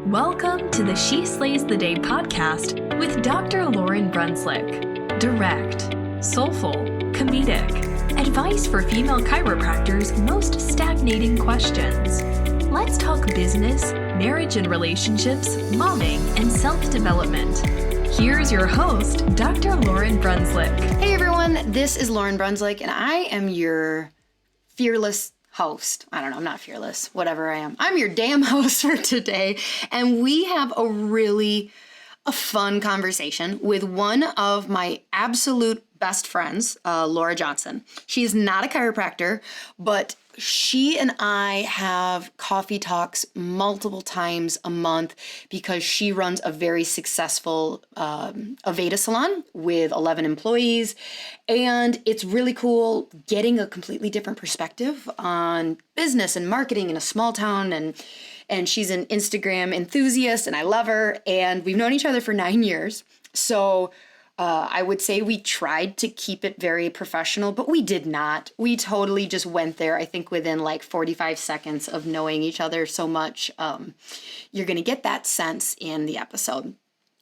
Welcome to the She Slays the Day podcast with Dr. Lauryn Brunslick. Direct, soulful, comedic, advice for female chiropractors' most stagnating questions. Let's talk business, marriage and relationships, momming, and self-development. Here's your host, Dr. Lauryn Brunslick. Hey everyone, this is Lauryn Brunslick, and I am your fearless host. I don't know, I'm not fearless, whatever I am. I'm your damn host for today, and we have a fun conversation with one of my absolute best friends, Laura Johnson. She's not a chiropractor, but she and I have coffee talks multiple times a month because she runs a very successful Aveda salon with 11 employees. And it's really cool getting a completely different perspective on business and marketing in a small town. And she's an Instagram enthusiast and I love her. And we've known each other for 9 years. So I would say we tried to keep it very professional, but we did not. We totally just went there, I think, within like 45 seconds of knowing each other so much. You're going to get that sense in the episode.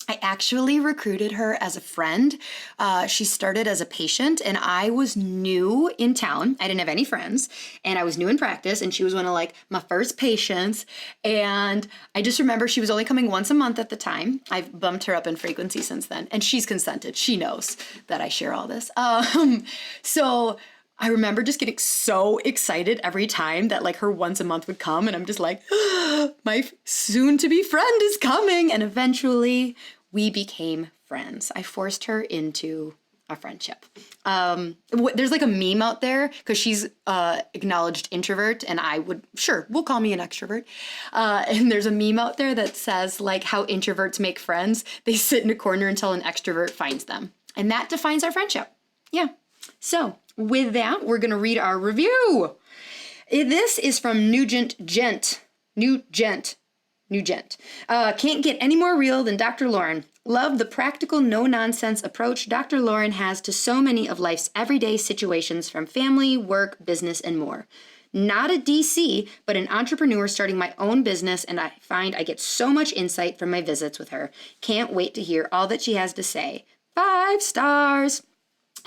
I actually recruited her as a friend. She started as a patient and I was new in town. I didn't have any friends and I was new in practice and she was one of like my first patients. And I just remember she was only coming once a month at the time. I've bumped her up in frequency since then and she's consented. She knows that I share all this. So I remember just getting so excited every time that like her once a month would come and I'm just like, my soon to be friend is coming. And eventually we became friends. I forced her into a friendship. There's like a meme out there because she's acknowledged introvert and we'll call me an extrovert. And there's a meme out there that says like how introverts make friends. They sit in a corner until an extrovert finds them. And that defines our friendship. Yeah. So with that, we're going to read our review. This is from Nugent. Can't get any more real than Dr. Lauryn. Love the practical, no-nonsense approach Dr. Lauryn has to so many of life's everyday situations from family, work, business, and more. Not a DC, but an entrepreneur starting my own business, and I find I get so much insight from my visits with her. Can't wait to hear all that she has to say. 5 stars.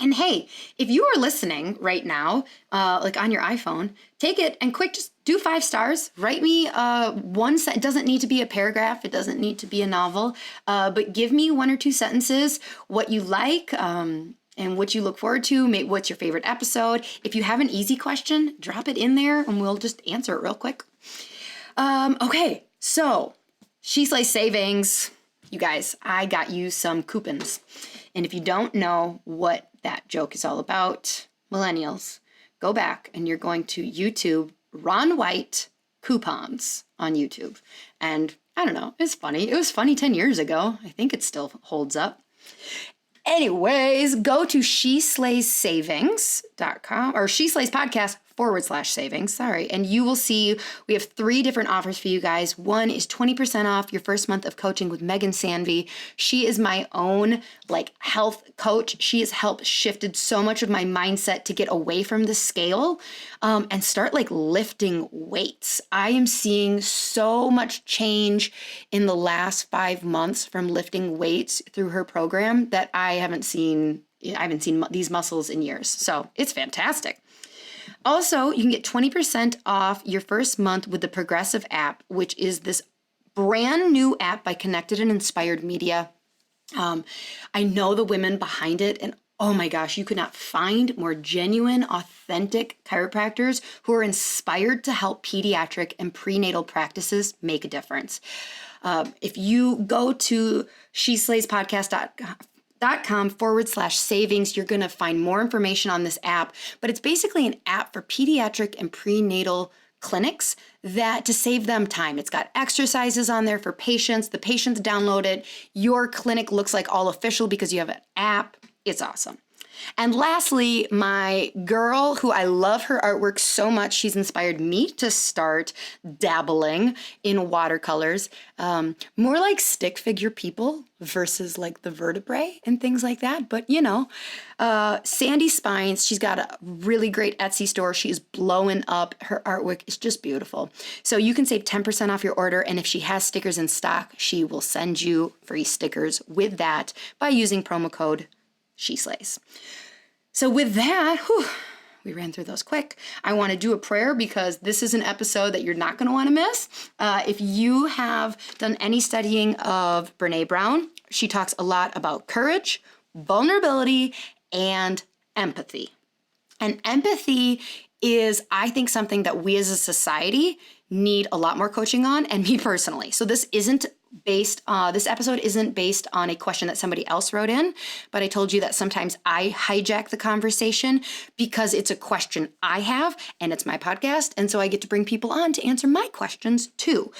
And hey, if you are listening right now, like on your iPhone, take it and quick, just do 5 stars. Write me it doesn't need to be a paragraph. It doesn't need to be a novel, but give me 1 or 2 sentences, what you like and what you look forward to. What's your favorite episode? If you have an easy question, drop it in there and we'll just answer it real quick. Okay, so She Slays Savings. You guys, I got you some coupons. And if you don't know what that joke is all about, millennials, go back and you're going to YouTube Ron White coupons on YouTube. And I don't know, it's funny. It was funny 10 years ago. I think it still holds up. Anyways, go to SheSlaysSavings.com or SheSlaysPodcast/savings, and you will see we have 3 different offers for you guys. One is 20% off your first month of coaching with Megan Sanvey. She is my own health coach. She has helped shifted so much of my mindset to get away from the scale and start lifting weights. I am seeing so much change in the last 5 months from lifting weights through her program that I haven't seen these muscles in years. So it's fantastic. Also, you can get 20% off your first month with the Progressive app, which is this brand new app by Connected and Inspired Media. I know the women behind it, and oh my gosh, you could not find more genuine, authentic chiropractors who are inspired to help pediatric and prenatal practices make a difference. If you go to SheSlaysPodcast.com/savings, you're going to find more information on this app, but it's basically an app for pediatric and prenatal clinics to save them time. It's got exercises on there for patients. The patients download it. Your clinic looks like all official because you have an app. It's awesome. And lastly, my girl, who I love her artwork so much, she's inspired me to start dabbling in watercolors, more like stick figure people versus like the vertebrae and things like that. But Sandy Spines, she's got a really great Etsy store. She is blowing up. Her artwork is just beautiful. So you can save 10% off your order. And if she has stickers in stock, she will send you free stickers with that by using promo code SheSlays. So with that, we ran through those quick. I want to do a prayer because this is an episode that you're not going to want to miss. If you have done any studying of Brené Brown, she talks a lot about courage, vulnerability, and empathy. And empathy is, I think, something that we as a society need a lot more coaching on, and me personally. So this episode isn't based on a question that somebody else wrote in, but I told you that sometimes I hijack the conversation because it's a question I have and it's my podcast. And so I get to bring people on to answer my questions too.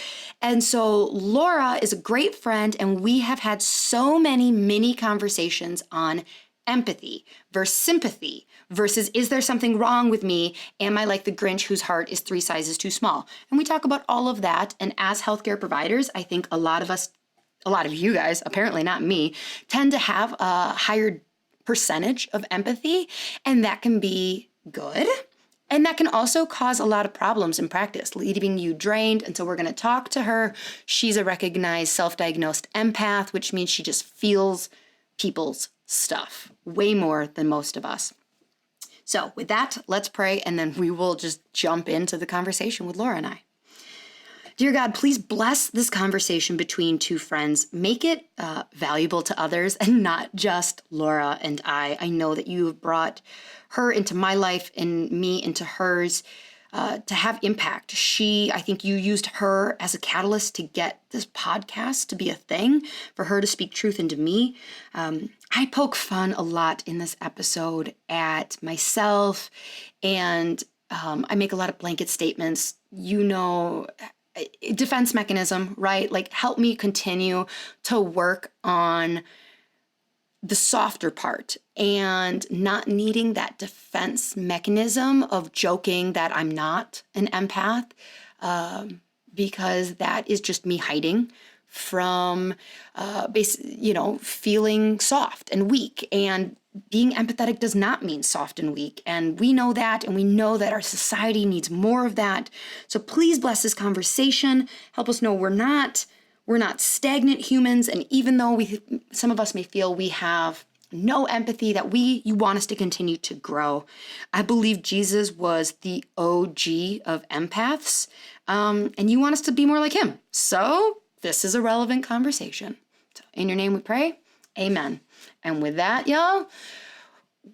And so Laura is a great friend, and we have had so many mini conversations on empathy versus sympathy versus is there something wrong with me? Am I like the Grinch whose heart is 3 sizes too small? And we talk about all of that. And as healthcare providers, I think a lot of you guys, apparently not me, tend to have a higher percentage of empathy. And that can be good. And that can also cause a lot of problems in practice, leaving you drained. And so we're going to talk to her. She's a recognized self-diagnosed empath, which means she just feels people's stuff way more than most of us. So with that, let's pray, and then we will just jump into the conversation with Laura and I. Dear God, please bless this conversation between two friends. Make it valuable to others and not just Laura and I. I know that you have brought her into my life and me into hers to have impact. I think you used her as a catalyst to get this podcast to be a thing, for her to speak truth into me. I poke fun a lot in this episode at myself, and I make a lot of blanket statements. Defense mechanism, right? Like, help me continue to work on the softer part and not needing that defense mechanism of joking that I'm not an empath, because that is just me hiding from feeling soft and weak. And being empathetic does not mean soft and weak. And we know that, and we know that our society needs more of that. So please bless this conversation. Help us know we're not stagnant humans. And even though some of us may feel we have no empathy, that you want us to continue to grow. I believe Jesus was the OG of empaths, and you want us to be more like him. So this is a relevant conversation. So in your name we pray, amen. And with that, y'all,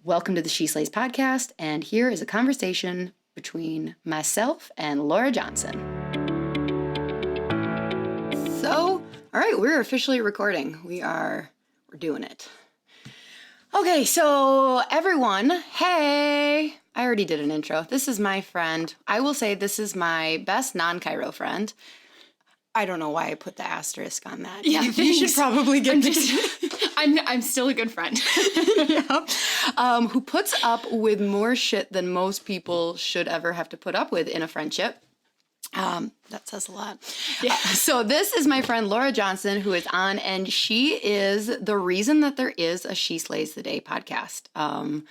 welcome to the She Slays podcast. And here is a conversation between myself and Laura Johnson. So, all right, we're officially recording. We're doing it. Okay, so everyone, hey, I already did an intro. This is my friend. I will say this is my best non-chiro friend. I don't know why I put the asterisk on that. Yeah, you should probably get I'm still a good friend. Yeah. Who puts up with more shit than most people should ever have to put up with in a friendship. That says a lot. Yeah. So this is my friend Laura Johnson, who is on, and she is the reason that there is a She Slays the Day podcast.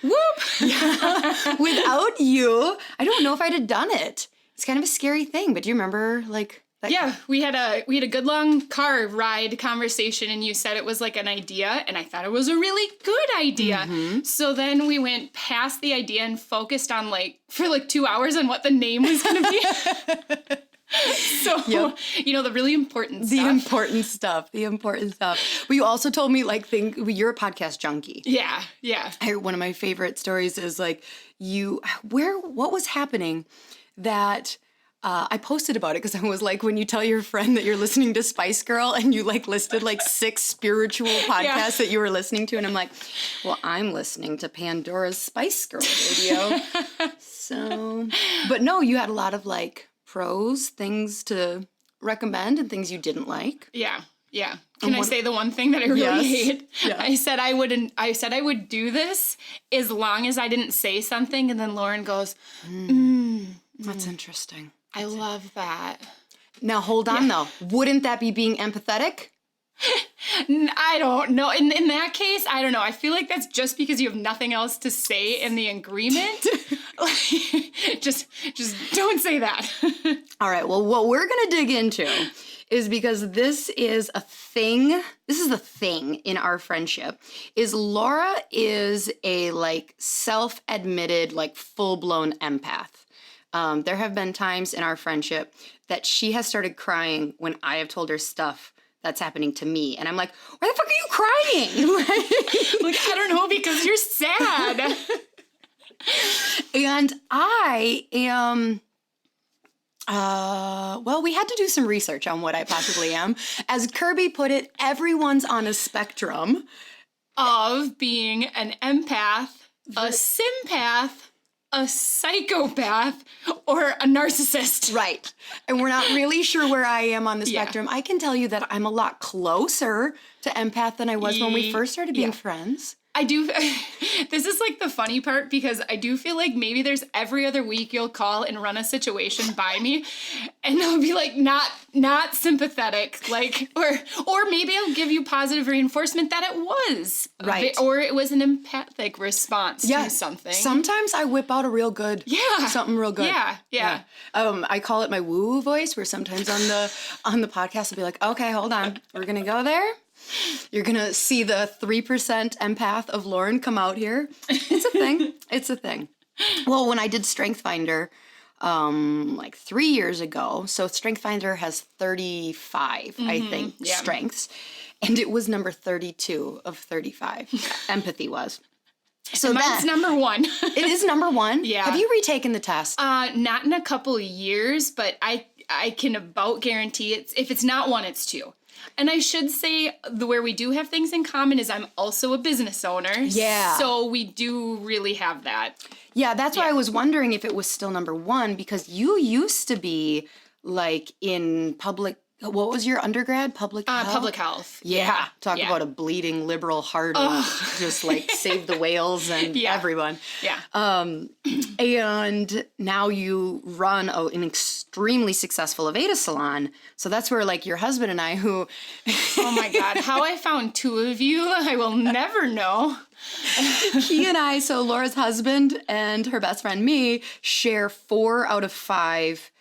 Whoop! Yeah. Without you, I don't know if I'd have done it. It's kind of a scary thing, but do you remember that? Yeah, we had a good long car ride conversation, and you said it was like an idea, and I thought it was a really good idea. Mm-hmm. So then we went past the idea and focused on for 2 hours on what the name was going to be. So, yep. The really important stuff. The important stuff. But you also told me, you're a podcast junkie. Yeah. One of my favorite stories is what was happening that... I posted about it because I was like, when you tell your friend that you're listening to Spice Girl and you listed 6 spiritual podcasts that you were listening to. And I'm like, well, I'm listening to Pandora's Spice Girl radio. So, but no, you had a lot of pros, things to recommend and things you didn't like. Yeah. Yeah. Can I say the one thing that I really hate? Yeah. I said I would do this as long as I didn't say something, and then Lauryn goes, That's interesting. I love that. Now, hold on, though. Wouldn't that be being empathetic? I don't know. In that case, I don't know. I feel like that's just because you have nothing else to say in the agreement. just don't say that. All right. Well, what we're going to dig into is because this is a thing. This is the thing in our friendship. Is Laura is a like self-admitted, like full-blown empath. There have been times in our friendship that she has started crying when I have told her stuff that's happening to me. And I'm like, why the fuck are you crying? Like, I don't know, because you're sad. And I am, well, we had to do some research on what I possibly am. As Kirby put it, everyone's on a spectrum. Of being an empath, a sympath, a psychopath, or a narcissist. Right. And we're not really sure where I am on the spectrum. I can tell you that I'm a lot closer to empath than I was when we first started being friends. I do. This is like the funny part because I do feel like maybe there's every other week you'll call and run a situation by me, and I'll be like not sympathetic, like or maybe I'll give you positive reinforcement that it was right, or it was an empathic response to something. Sometimes I whip out a real good something real good. Yeah. I call it my woo voice, where sometimes on the podcast I'll be like, okay, hold on, we're gonna go there. You're going to see the 3% empath of Lauryn come out here. It's a thing. It's a thing. Well, when I did Strength Finder like 3 years ago, so Strength Finder has 35, I think, strengths. And it was number 32 of 35. Empathy was. So mine's number 1. It is number 1? Yeah. Have you retaken the test? Not in a couple of years, but I can about guarantee if it's not 1, it's 2. And I should say where we do have things in common is I'm also a business owner. Yeah. So we do really have that. Yeah, that's why I was wondering if it was still number 1, because you used to be like in public. What was your undergrad? Public health? Public health. Yeah. Talk about a bleeding liberal heart. Just like save the whales and everyone. Yeah. And now you run an extremely successful Aveda salon. So that's where like your husband and I who... Oh my God. How I found 2 of you, I will never know. He and I, so Laura's husband and her best friend me, share 4 out of 5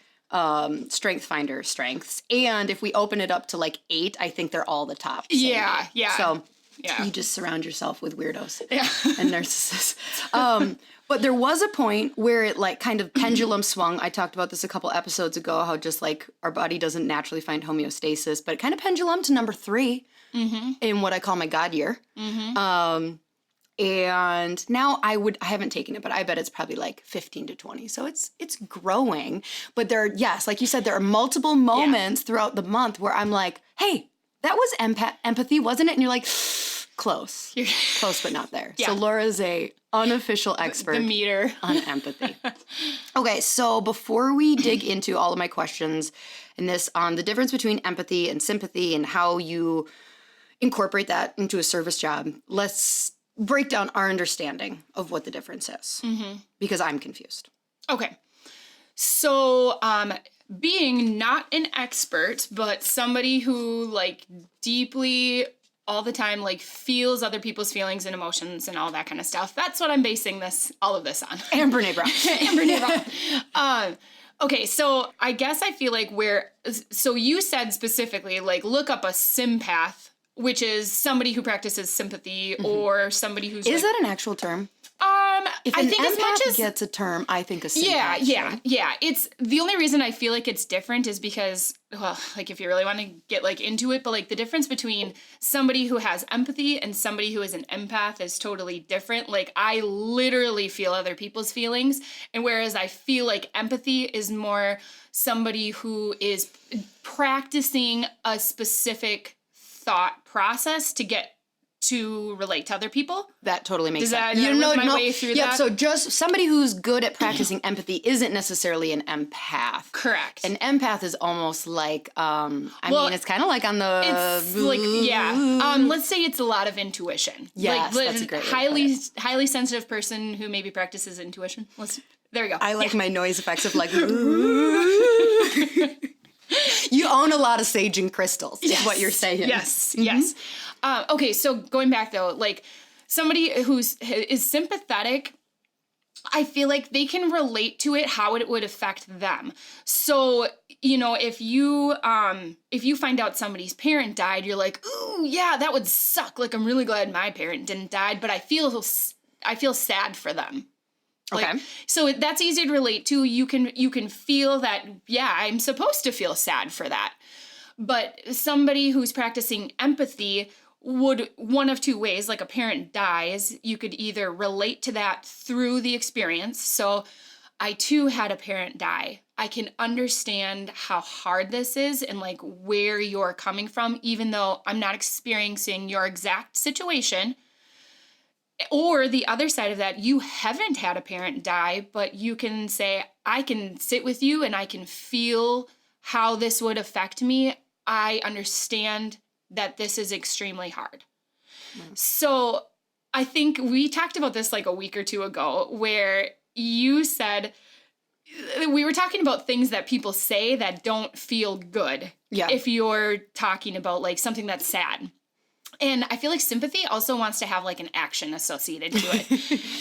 Strength Finder strengths, and if we open it up to like 8, I think they're all the top. Yeah. So you just surround yourself with weirdos and narcissists. But there was a point where it like kind of pendulum swung. I talked about this a couple episodes ago, how just like our body doesn't naturally find homeostasis, but it kind of pendulum to number 3 in what I call my God year. And now I haven't taken it, but I bet it's probably like 15 to 20. So it's growing. But like you said, there are multiple moments throughout the month where I'm like, hey, that was empathy, wasn't it? And you're like, close, but not there. So Laura's a unofficial expert the meter on empathy. Okay, so before we dig into all of my questions and this on the difference between empathy and sympathy and how you incorporate that into a service job, let's break down our understanding of what the difference is, because I'm confused. Okay. So, being not an expert, but somebody who like deeply all the time, like feels other people's feelings and emotions and all that kind of stuff. That's what I'm basing all of this on. And Brene Brown. And Brene Brown. Okay, so I guess I feel like so you said specifically, like, look up a sympath, which is somebody who practices sympathy or somebody who's Is that an actual term? If an empath gets a term, I think a sympath. Yeah. It's the only reason I feel like it's different is because, well, like if you really want to get like into it, but like the difference between somebody who has empathy and somebody who is an empath is totally different. Like I literally feel other people's feelings, and whereas I feel like empathy is more somebody who is practicing a specific thought process to get to relate to other people. That totally makes sense. Did I work my way through that? So just somebody who's good at practicing empathy isn't necessarily an empath. Correct. An empath is almost like, I mean, it's kind of like on the... It's like, let's say it's a lot of intuition. Yes, like, that's a great way highly sensitive person who maybe practices intuition. There we go. I like my noise effects of like... You own a lot of sage and crystals, is what you're saying. Yes, yes. Okay, so going back though, like somebody is sympathetic, I feel like they can relate to it, how it would affect them. So, you know, if you find out somebody's parent died, you're like, ooh, yeah, that would suck. Like, I'm really glad my parent didn't die, but I feel sad for them. Like, okay. So that's easy to relate to. You can feel that, yeah, I'm supposed to feel sad for that. But somebody who's practicing empathy would, one of two ways, like a parent dies, you could either relate to that through the experience. So I too had a parent die. I can understand how hard this is and like where you're coming from, even though I'm not experiencing your exact situation. Or the other side of that, you haven't had a parent die, but you can say, I can sit with you and I can feel how this would affect me. I understand that this is extremely hard. Mm. So I think we talked about this like a week or two ago where you said, we were talking about things that people say that don't feel good. Yeah. If you're talking about like something that's sad. And I feel like sympathy also wants to have like an action associated to it.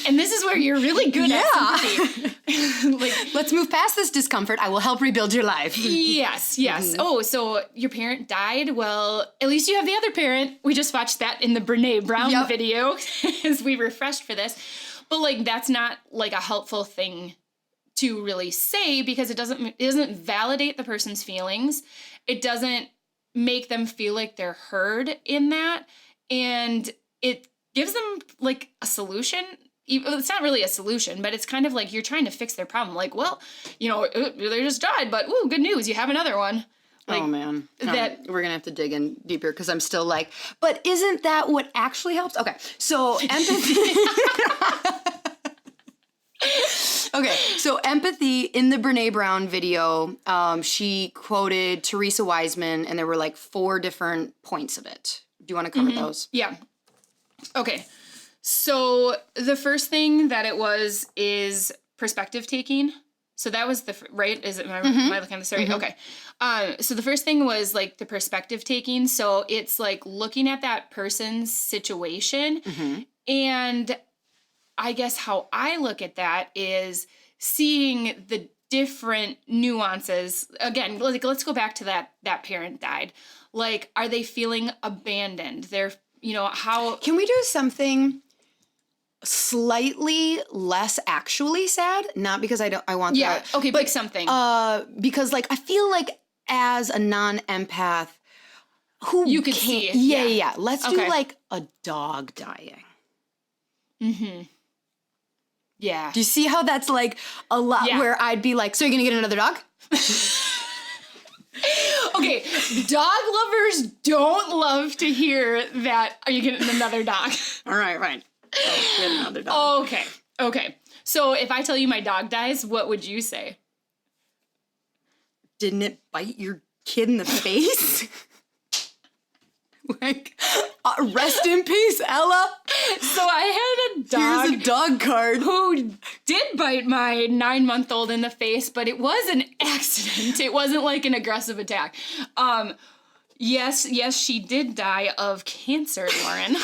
And this is where you're really good at sympathy. Like, let's move past this discomfort. I will help rebuild your life. Yes, yes. Mm-hmm. Oh, so your parent died? Well, at least you have the other parent. We just watched that in the Brene Brown video as we refreshed for this. But like, that's not like a helpful thing to really say because it doesn't validate the person's feelings. It doesn't make them feel like they're heard in that. And it gives them like a solution. It's not really a solution, but it's kind of like you're trying to fix their problem. Like, well, you know, they just died, but ooh, good news, you have another one. Like, oh man, we're gonna have to dig in deeper because I'm still like, but isn't that what actually helps? Okay, so empathy. Okay, so empathy in the Brene Brown video, she quoted Teresa Wiseman, and there were like 4 different points of it. Do you want to cover those? Yeah. Okay. So the first thing that it was is perspective taking. So that was right? Am I looking at this right? Okay. So the first thing was like the perspective taking. So it's like looking at that person's situation and I guess how I look at that is seeing the different nuances. Again, like let's go back to that parent died. Like, are they feeling abandoned? They're, you know, how... Can we do something slightly less actually sad? Not because I want that. Yeah, okay, but pick something. Because like, I feel like as a non-empath, you could see it. Yeah. Let's do like a dog dying. Mm-hmm. Yeah. Do you see how that's like a lot where I'd be like, so you're going to get another dog? Okay, dog lovers don't love to hear that. Are you getting another dog? All right, right. Oh, get another dog. Okay. So if I tell you my dog dies, what would you say? Didn't it bite your kid in the face? Like, rest in peace, Ella. So I had a dog. Here's a dog card. Who did bite my 9-month-old in the face, but it was an accident. It wasn't like an aggressive attack. Yes, she did die of cancer, Lauryn.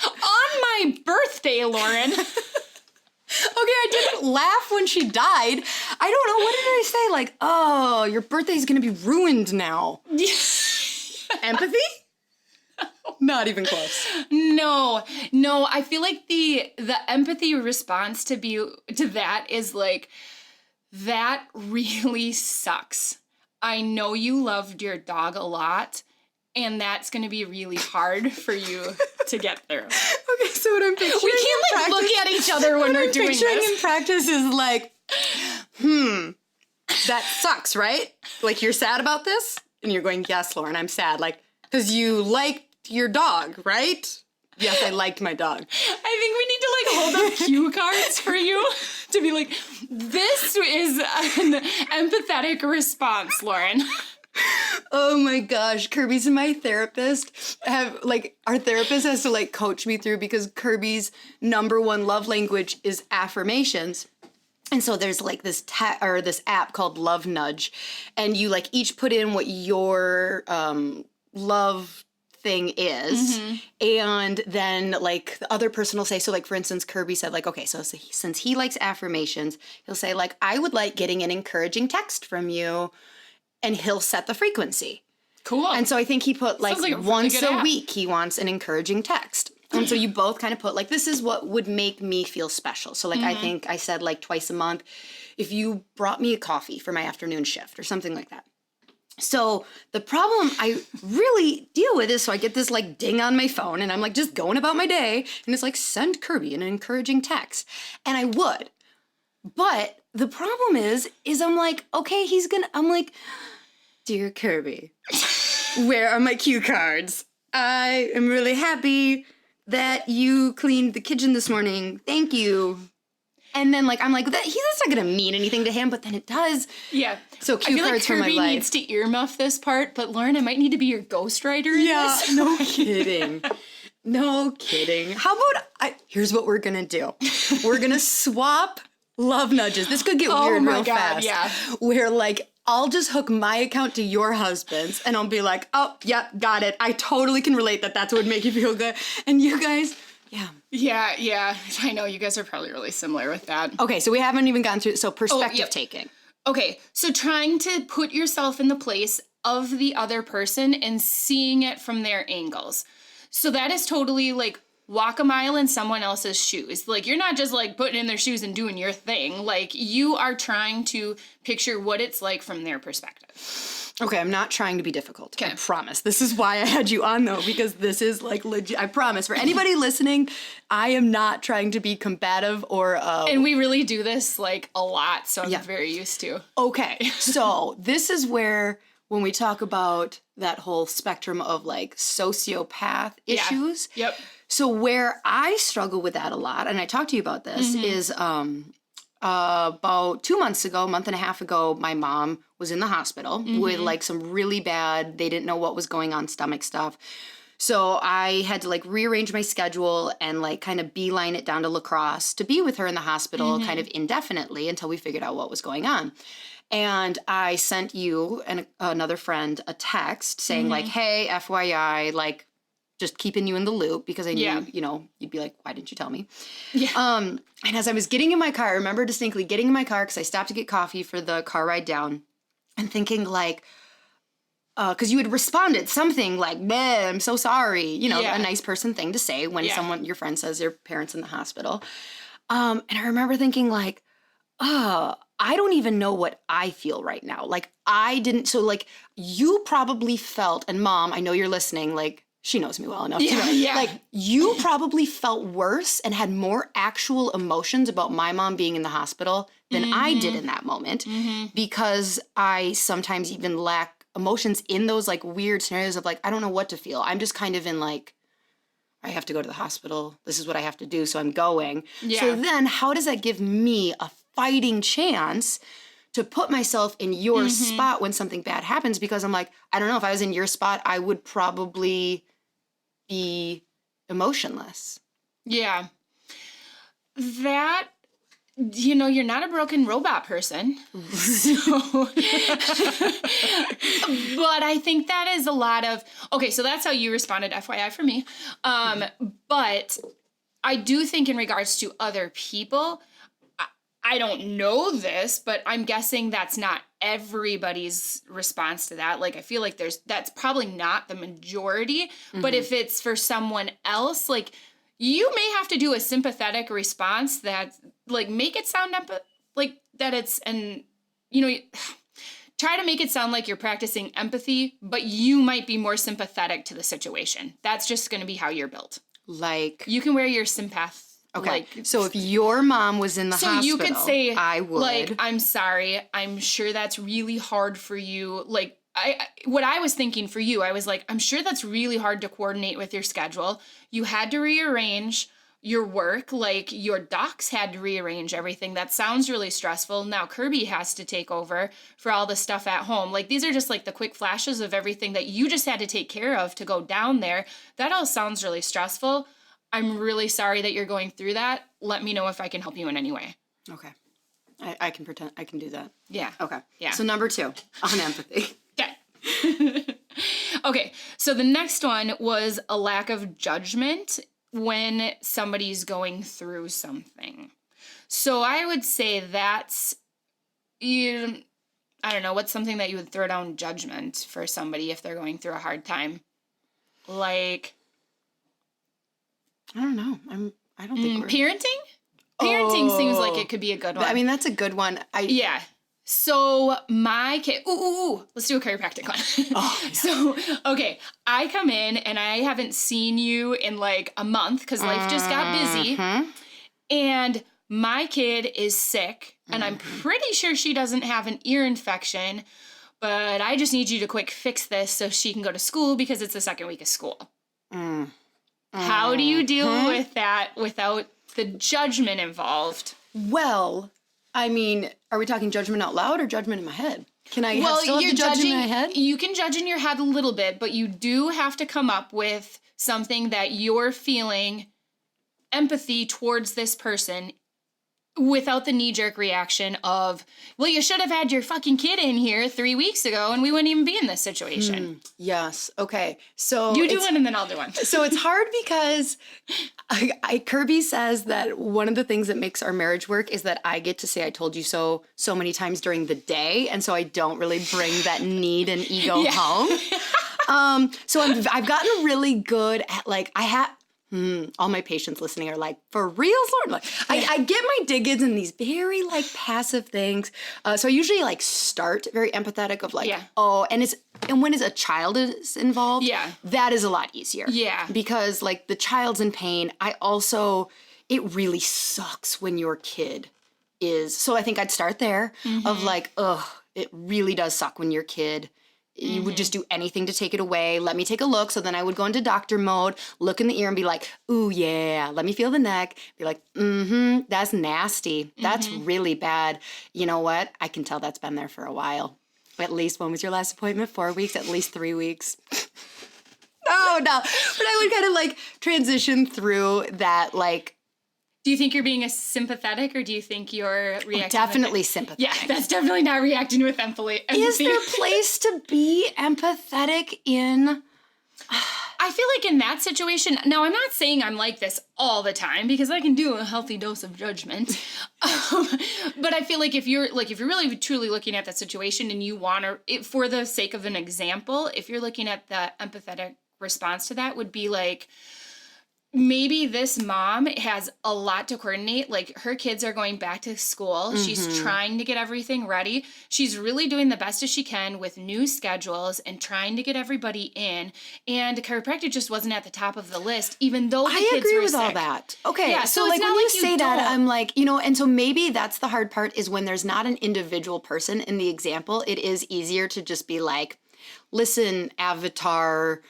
On my birthday, Lauryn. Okay, I didn't laugh when she died. I don't know, what did I say? Like, oh, your birthday's gonna be ruined now. Empathy? Not even close. No, I feel like the empathy response to that is like, that really sucks. I know you loved your dog a lot, and that's going to be really hard for you to get through. Okay, so what I'm picturing, we can't like look at each other when we're doing this. What I'm picturing in practice is like, that sucks, right? Like, you're sad about this? And you're going, yes, Lauryn, I'm sad. Like, because you liked your dog, right? Yes, I liked my dog. I think we need to like hold up cue cards for you to be like, this is an empathetic response, Lauryn. Oh my gosh, Kirby's my therapist. Our therapist has to like coach me through because Kirby's number one love language is affirmations. And so there's like this this app called Love Nudge, and you like each put in what your love thing is, and then like the other person will say, so like for instance, Kirby said like, okay, so since he likes affirmations, he'll say like, I would like getting an encouraging text from you, and he'll set the frequency. Cool. And so I think he put like, like a really once good a app. week he wants an encouraging text. And so you both kind of put like, this is what would make me feel special. So like I think I said like twice a month, if you brought me a coffee for my afternoon shift or something like that. So the problem I really deal with is, so I get this like ding on my phone and I'm like just going about my day and it's like, send Kirby an encouraging text. And I would. But the problem is I'm like, okay, I'm like, dear Kirby, where are my cue cards? I am really happy that you cleaned the kitchen this morning. Thank you. And then like I'm like, that's not gonna mean anything to him, but then it does. Yeah. So cue I feel cards like for my Kirby life. needs to earmuff this part, but Lauryn, I might need to be your ghostwriter in this. No kidding. No kidding. How about here's what we're gonna do. We're gonna swap love nudges. This could get weird real fast. Yeah. Where like I'll just hook my account to your husband's and I'll be like, oh, yep, got it. I totally can relate that's what would make you feel good. And you guys, yeah. Yeah. I know you guys are probably really similar with that. Okay, so we haven't even gone through, so perspective taking. Okay, so trying to put yourself in the place of the other person and seeing it from their angles. So that is totally like walk a mile in someone else's shoes. Like you're not just like putting in their shoes and doing your thing. Like you are trying to picture what it's like from their perspective. Okay, I'm not trying to be difficult. Okay. I promise. This is why I had you on though, because this is like legit. I promise. For anybody listening, I am not trying to be combative or and we really do this like a lot, so I'm very used to. Okay, so this is where when we talk about that whole spectrum of like sociopath issues. Yep. So where I struggle with that a lot, and I talked to you about this, is about 2 months ago, month and a half ago, my mom was in the hospital with like some really bad, they didn't know what was going on, stomach stuff. So I had to like rearrange my schedule and like kind of beeline it down to La Crosse to be with her in the hospital kind of indefinitely until we figured out what was going on. And I sent you and another friend a text saying like, hey, FYI, like, just keeping you in the loop because I knew, you know, you'd be like, why didn't you tell me? Yeah. And as I was getting in my car, I remember distinctly getting in my car because I stopped to get coffee for the car ride down and thinking like, because you had responded something like, "Meh, I'm so sorry," you know, a nice person thing to say when your friend says their parents in the hospital. And I remember thinking like, I don't even know what I feel right now. Like I didn't, so like you probably felt, and Mom, I know you're listening, like, she knows me well enough to know. Yeah. Like, you probably felt worse and had more actual emotions about my mom being in the hospital than I did in that moment because I sometimes even lack emotions in those, like, weird scenarios of, like, I don't know what to feel. I'm just kind of in, like, I have to go to the hospital. This is what I have to do, so I'm going. Yeah. So then how does that give me a fighting chance to put myself in your spot when something bad happens? Because I'm like, I don't know, if I was in your spot, I would probably be emotionless. Yeah. That, you know, you're not a broken robot person. So, but I think that is a lot of, okay, so that's how you responded, FYI for me. But I do think in regards to other people, I don't know this, but I'm guessing that's not everybody's response to that. Like, I feel like that's probably not the majority, but if it's for someone else, like, you may have to do a sympathetic response that, like, make it sound like that it's, and, you know, try to make it sound like you're practicing empathy, but you might be more sympathetic to the situation. That's just going to be how you're built. Like, you can wear your sympath. Okay, like, so if your mom was in the hospital, you could say, I would. Like, I'm sorry, I'm sure that's really hard for you. Like, what I was thinking for you, I was like, I'm sure that's really hard to coordinate with your schedule. You had to rearrange your work, like your docs had to rearrange everything. That sounds really stressful. Now Kirby has to take over for all the stuff at home. Like these are just like the quick flashes of everything that you just had to take care of to go down there. That all sounds really stressful. I'm really sorry that you're going through that. Let me know if I can help you in any way. Okay. I can pretend I can do that. Yeah. Okay. Yeah. So number 2 on empathy. Okay. Okay. So the next one was a lack of judgment when somebody's going through something. So I would say that's, I don't know, what's something that you would throw down judgment for somebody if they're going through a hard time? Like, I don't know. I don't think we're... Parenting? Parenting seems like it could be a good one. I mean, that's a good one. Yeah. So my kid, let's do a chiropractic one. Oh, yeah. So, okay, I come in and I haven't seen you in like a month because life just got busy. And my kid is sick and I'm pretty sure she doesn't have an ear infection, but I just need you to quick fix this so she can go to school because it's the second week of school. How do you deal with that without the judgment involved? Well, I mean, are we talking judgment out loud or judgment in my head? Can I still have the judgment in my head? You can judge in your head a little bit, but you do have to come up with something that you're feeling empathy towards this person without the knee-jerk reaction of, well, you should have had your fucking kid in here 3 weeks ago and we wouldn't even be in this situation. Yes. Okay. So You do one and then I'll do one. So it's hard because Kirby says that one of the things that makes our marriage work is that I get to say I told you so many times during the day, and so I don't really bring that need and ego home. So I've gotten really good at like all my patients listening are like, for real, Lauren? Like, I get my dig-ins in these very like passive things. So I usually like start very empathetic of like, and when a child is involved, that is a lot easier. Yeah. Because like the child's in pain. It really sucks when your kid is. So I think I'd start there of like, it really does suck when your kid, you would just do anything to take it away. Let me take a look. So then I would go into doctor mode, look in the ear and be like, ooh, yeah, let me feel the neck. Be like, that's nasty. That's really bad. You know what? I can tell that's been there for a while. At least, when was your last appointment? 4 weeks? At least 3 weeks. No. But I would kind of like transition through that like, do you think you're being sympathetic or do you think you're reacting? Definitely sympathetic. Yeah, that's definitely not reacting with empathy. Is there a place to be empathetic in? I feel like in that situation, now I'm not saying I'm like this all the time because I can do a healthy dose of judgment. But I feel like if you're really truly looking at that situation and you want to, for the sake of an example, if you're looking at the empathetic response to that would be like, maybe this mom has a lot to coordinate. Like her kids are going back to school. She's trying to get everything ready. She's really doing the best as she can with new schedules and trying to get everybody in. And chiropractic just wasn't at the top of the list, even though the kids were sick. I agree with all that. Okay. Yeah, so like when you say that, I'm like, and so maybe that's the hard part is when there's not an individual person in the example, it is easier to just be like, listen, avatar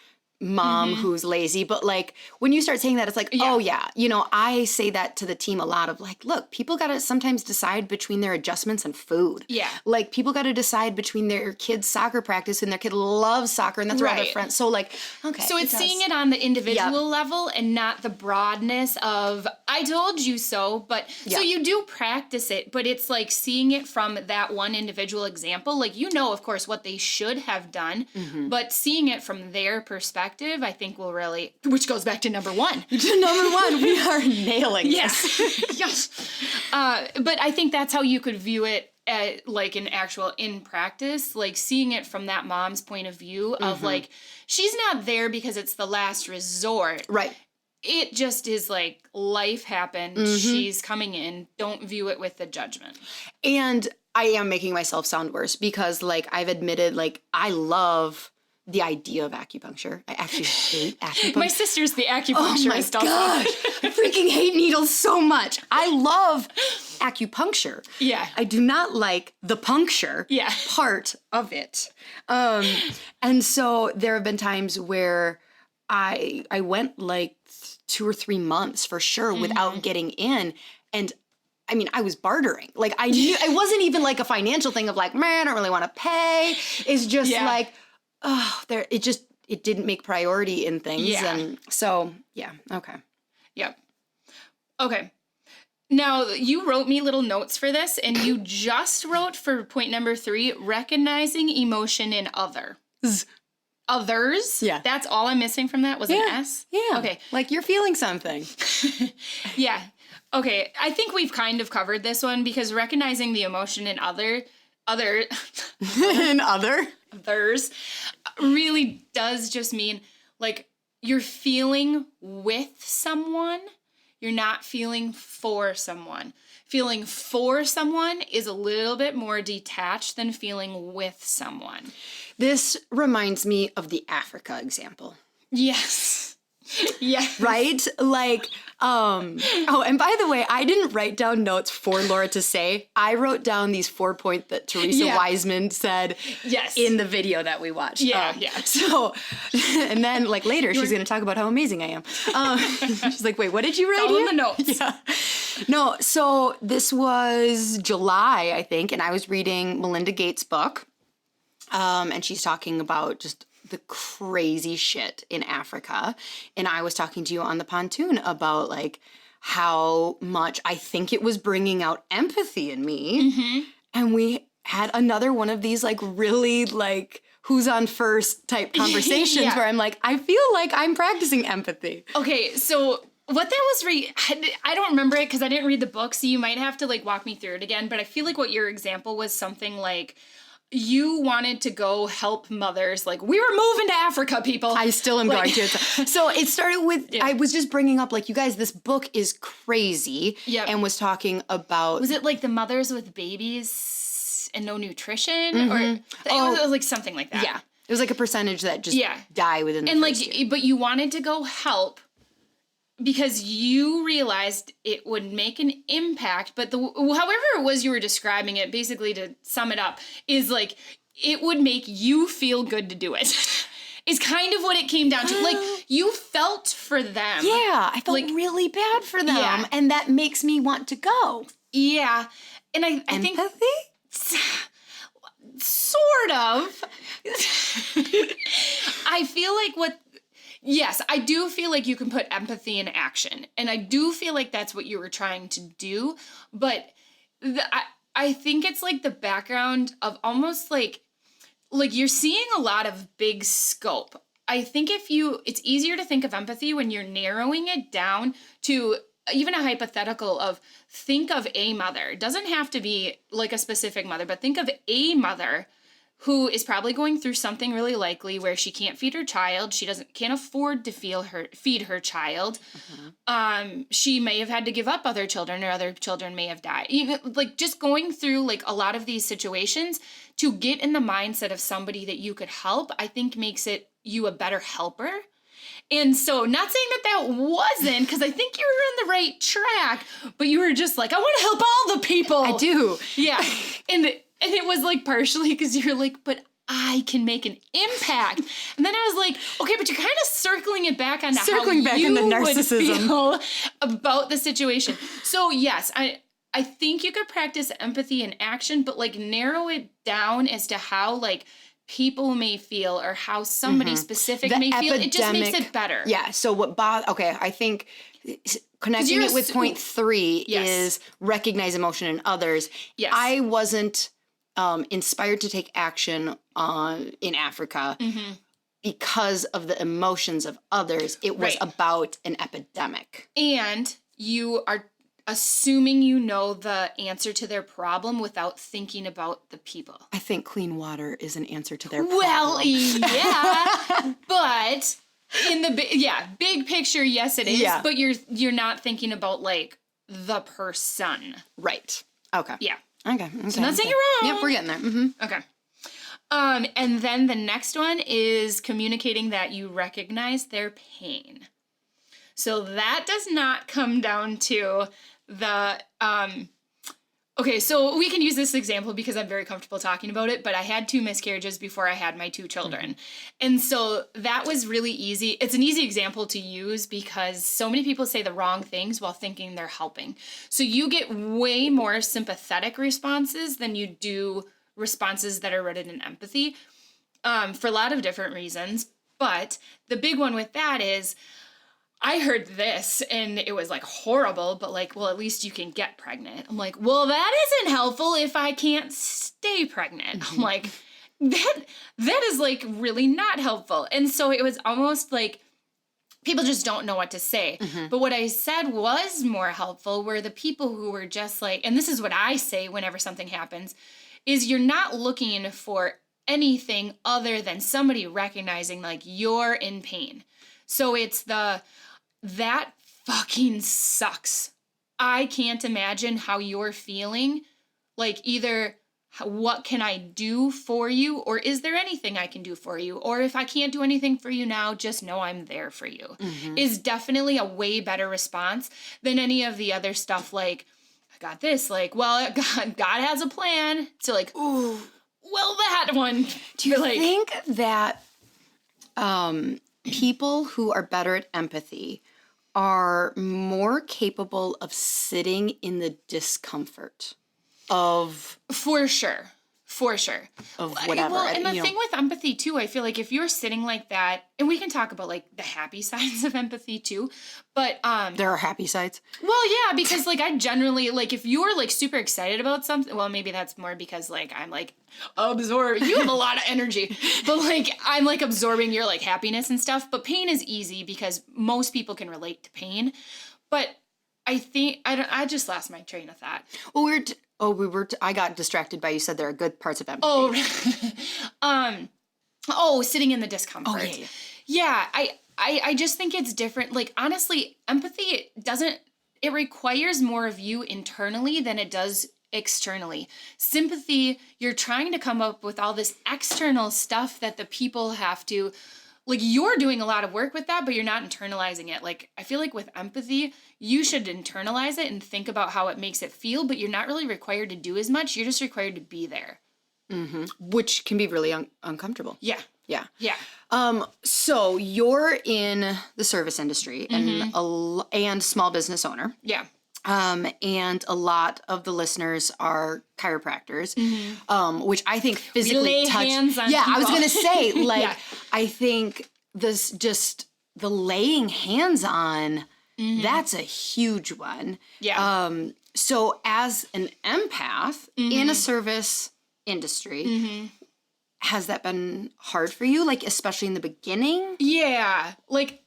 mom who's lazy. But like when you start saying that, it's like, I say that to the team a lot of like, look, people got to sometimes decide between their adjustments and food. Yeah. Like people got to decide between their kids' soccer practice and their kid loves soccer and that's where all their friends. So like, okay. So it's seeing it on the individual level and not the broadness of, I told you so, but so you do practice it, but it's like seeing it from that one individual example. Like, of course, what they should have done, but seeing it from their perspective, I think will really, which goes back to number one. We are nailing this. Yes. But I think that's how you could view it like in practice, like seeing it from that mom's point of view of like, she's not there because it's the last resort. Right. It just is like life happened. She's coming in. Don't view it with the judgment. And I am making myself sound worse because like I've admitted like I love the idea of acupuncture. I actually hate acupuncture. My sister's the acupuncturist. Oh my God. I freaking hate needles so much. I love acupuncture. Yeah. I do not like the puncture part of it. And so there have been times where I went like 2 or 3 months for sure without getting in. And I mean, I was bartering. Like I knew it wasn't even like a financial thing of like, man, I don't really want to pay. It's just like, oh, it didn't make priority in things. Yeah. And so, yeah. Okay. Yep. Okay. Now, you wrote me little notes for this, and you just wrote for point number 3, recognizing emotion in others. Yeah. That's all I'm missing from that was an S? Yeah. Okay. Like you're feeling something. Yeah. Okay. I think we've kind of covered this one because recognizing the emotion in others really does just mean like you're feeling with someone. You're not feeling for someone. Feeling for someone is a little bit more detached than feeling with someone. This reminds me of the Africa example. Yes. Yeah. Right? Like, oh, and by the way, I didn't write down notes for Laura to say. I wrote down these 4 points that Teresa Wiseman said in the video that we watched. Yeah, So, and then like later, she's going to talk about how amazing I am. She's like, wait, what did you write all here? in the notes. Yeah. No, so this was July, I think, and I was reading Melinda Gates' book, and she's talking about just the crazy shit in Africa. And I was talking to you on the pontoon about like how much I think it was bringing out empathy in me. Mm-hmm. And we had another one of these like really like who's on first type conversations where I'm like, I feel like I'm practicing empathy. Okay, so what that was, I don't remember it because I didn't read the book, so you might have to like walk me through it again. But I feel like what your example was something like, you wanted to go help mothers. Like, we were moving to Africa, people. I still am going to. So it started with, I was just bringing up, like, you guys, this book is crazy. Yep. And was talking about. Was it like the mothers with babies and no nutrition? Or it was like something like that. Yeah. It was like a percentage that just die within the first year. But you wanted to go help because you realized it would make an impact, but however it was you were describing it, basically to sum it up, is like it would make you feel good to do it. Is kind of what it came down to. Like you felt for them. Yeah, I felt like, really bad for them, and that makes me want to go. Yeah, and I think sort of. I feel like yes, I do feel like you can put empathy in action. And I do feel like that's what you were trying to do. But I think it's like the background of almost like you're seeing a lot of big scope. I think it's easier to think of empathy when you're narrowing it down to even a hypothetical of think of a mother. It doesn't have to be like a specific mother, but think of a mother who is probably going through something really likely where she can't feed her child. She can't afford to feed her child. Mm-hmm. She may have had to give up other children, or other children may have died. Even like just going through like a lot of these situations to get in the mindset of somebody that you could help, I think makes you a better helper. And so not saying that wasn't, because I think you were on the right track, but you were just like, I want to help all the people. I do. Yeah. And it was like partially because you're like, but I can make an impact. And then I was like, okay, but you're kind of circling it back onto how you into would narcissism. feel about the situation. So yes, I think you could practice empathy in action, but like narrow it down as to how like people may feel or how somebody specific may feel. It just makes it better. Yeah. So I think connecting it with point 3 is recognize emotion in others. Yes. I wasn't inspired to take action in Africa because of the emotions of others. It was about an epidemic. And you are assuming you know the answer to their problem without thinking about the people. I think clean water is an answer to their problem. Well, yeah, but in the big picture, yes, it is. Yeah. But you're not thinking about like the person. Right. Okay. Yeah. Okay. So not saying you're wrong. Yep, we're getting there. Mm-hmm. Okay. And then the next one is communicating that you recognize their pain. So that does not come down to the, okay, so we can use this example because I'm very comfortable talking about it, but I had 2 miscarriages before I had my 2 children. Mm-hmm. And so that was really easy. It's an easy example to use because so many people say the wrong things while thinking they're helping. So you get way more sympathetic responses than you do responses that are rooted in empathy, for a lot of different reasons. But the big one with that is, I heard this and it was like horrible, but like, well, at least you can get pregnant. I'm like, well, that isn't helpful if I can't stay pregnant. Mm-hmm. I'm like, that is like really not helpful. And so it was almost like people just don't know what to say. Mm-hmm. But what I said was more helpful were the people who were just like, and this is what I say whenever something happens, is you're not looking for anything other than somebody recognizing like you're in pain. So it's that fucking sucks. I can't imagine how you're feeling. Like either what can I do for you, or is there anything I can do for you? Or if I can't do anything for you now, just know I'm there for you. Mm-hmm. Is definitely a way better response than any of the other stuff like, I got this, like, well, God has a plan. So like, ooh, well, that one. Do you think that people who are better at empathy are more capable of sitting in the discomfort of... For sure. Of whatever. Well, and the thing with empathy, too, I feel like if you're sitting like that, and we can talk about, like, the happy sides of empathy, too, but... There are happy sides? Well, yeah, because, like, I generally, like, if you're, like, super excited about something, well, maybe that's more because, like, I'm, like, absorb. You have a lot of energy, but, like, I'm, like, absorbing your, like, happiness and stuff, but pain is easy because most people can relate to pain, but I think... I just lost my train of thought. Well, I got distracted by you said there are good parts of empathy. Sitting in the discomfort. Oh, yeah. I just think it's different. Like, honestly, empathy it requires more of you internally than it does externally. Sympathy, you're trying to come up with all this external stuff that the people have to, like, you're doing a lot of work with that, but you're not internalizing it. Like, I feel like with empathy, you should internalize it and think about how it makes it feel, but you're not really required to do as much. You're just required to be there. Mm-hmm. Which can be really uncomfortable. Yeah. Yeah. Yeah. So you're in the service industry and small business owner. Yeah. And a lot of the listeners are chiropractors, which I think physically touch. Hands on people. I was going to say, like, yeah. I think this just the laying hands on, that's a huge one. Yeah. So as an empath in a service industry, has that been hard for you? Like, especially in the beginning? Yeah. Like,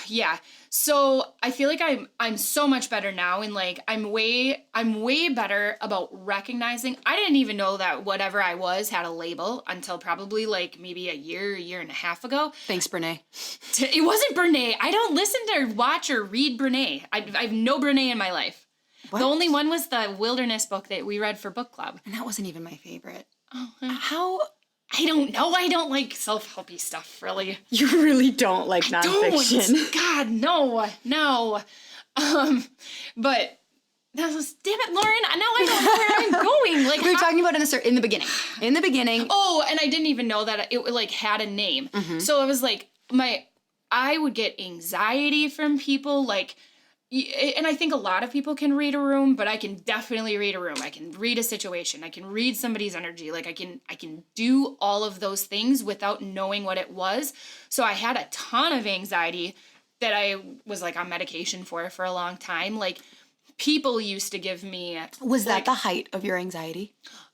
yeah. So I feel like I'm so much better now, and like I'm way better about recognizing. I didn't even know that whatever I was had a label until probably like maybe a year and a half ago. Thanks, Brene. It wasn't Brene. I don't listen to watch or read Brene. I have no Brene in my life. What? The only one was the wilderness book that we read for book club. And that wasn't even my favorite. Oh, how... I don't know. I don't like self-helpy stuff, really. You really don't like nonfiction. God, no. But that was, damn it, Lauren. Now I don't know where I'm going. Like, we were talking about in the beginning. In the beginning. Oh, and I didn't even know that it like had a name. So it was like I would get anxiety from people, like. And I think a lot of people can read a room, but I can definitely read a room. I can read a situation. I can read somebody's energy. Like I can do all of those things without knowing what it was. So I had a ton of anxiety that I was like on medication for a long time. Like people used to give me. Was that the height of your anxiety?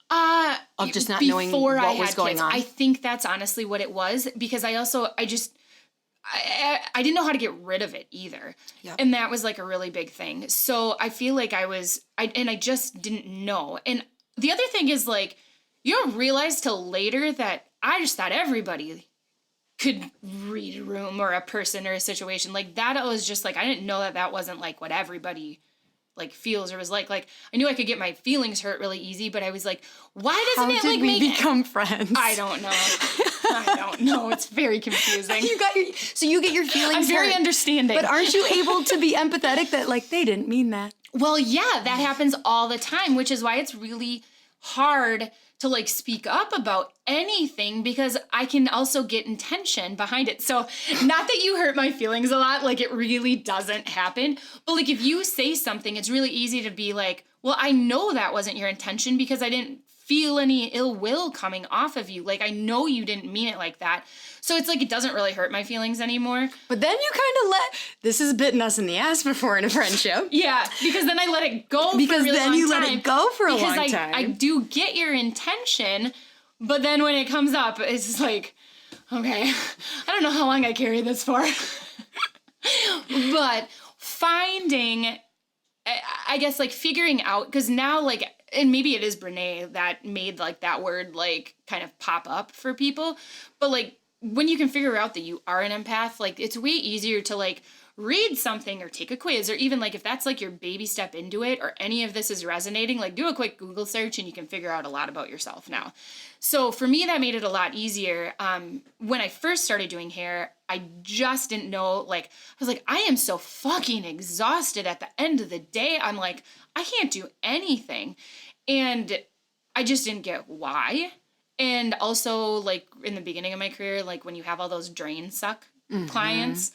Of just not knowing what was going on? I think that's honestly what it was, because I didn't know how to get rid of it either. Yep. And that was like a really big thing. So I feel like I just didn't know. And the other thing is like, you don't realize till later that I just thought everybody could read a room or a person or a situation. Like that was just like, I didn't know that wasn't like what everybody like feels or was like I knew I could get my feelings hurt really easy, but I was like, why doesn't How it did like we make become friends? I don't know. I don't know. It's very confusing. So you get your feelings I'm very hurt, understanding. but aren't you able to be empathetic that like they didn't mean that? Well, yeah, that happens all the time, which is why it's really hard to like speak up about anything because I can also get intention behind it. So not that you hurt my feelings a lot, like it really doesn't happen. But like if you say something, it's really easy to be like, well, I know that wasn't your intention because I didn't feel any ill will coming off of you. Like I know you didn't mean it like that. So it's like it doesn't really hurt my feelings anymore. But then you kind of this has bitten us in the ass before in a friendship. Yeah, because then I let it go for a really long time. Because then you let it go for a long time. Because I do get your intention, but then when it comes up, it's just like, okay, I don't know how long I carry this for. But finding, I guess like figuring out, because now like, and maybe it is Brene that made like that word like kind of pop up for people, but like when you can figure out that you are an empath, like it's way easier to like read something or take a quiz, or even like if that's like your baby step into it or any of this is resonating, like do a quick Google search and you can figure out a lot about yourself now. So for me, that made it a lot easier. When I first started doing hair, I just didn't know, like, I was like, I am so fucking exhausted at the end of the day. I'm like, I can't do anything. And I just didn't get why. And also, like, in the beginning of my career, like, when you have all those drain suck clients,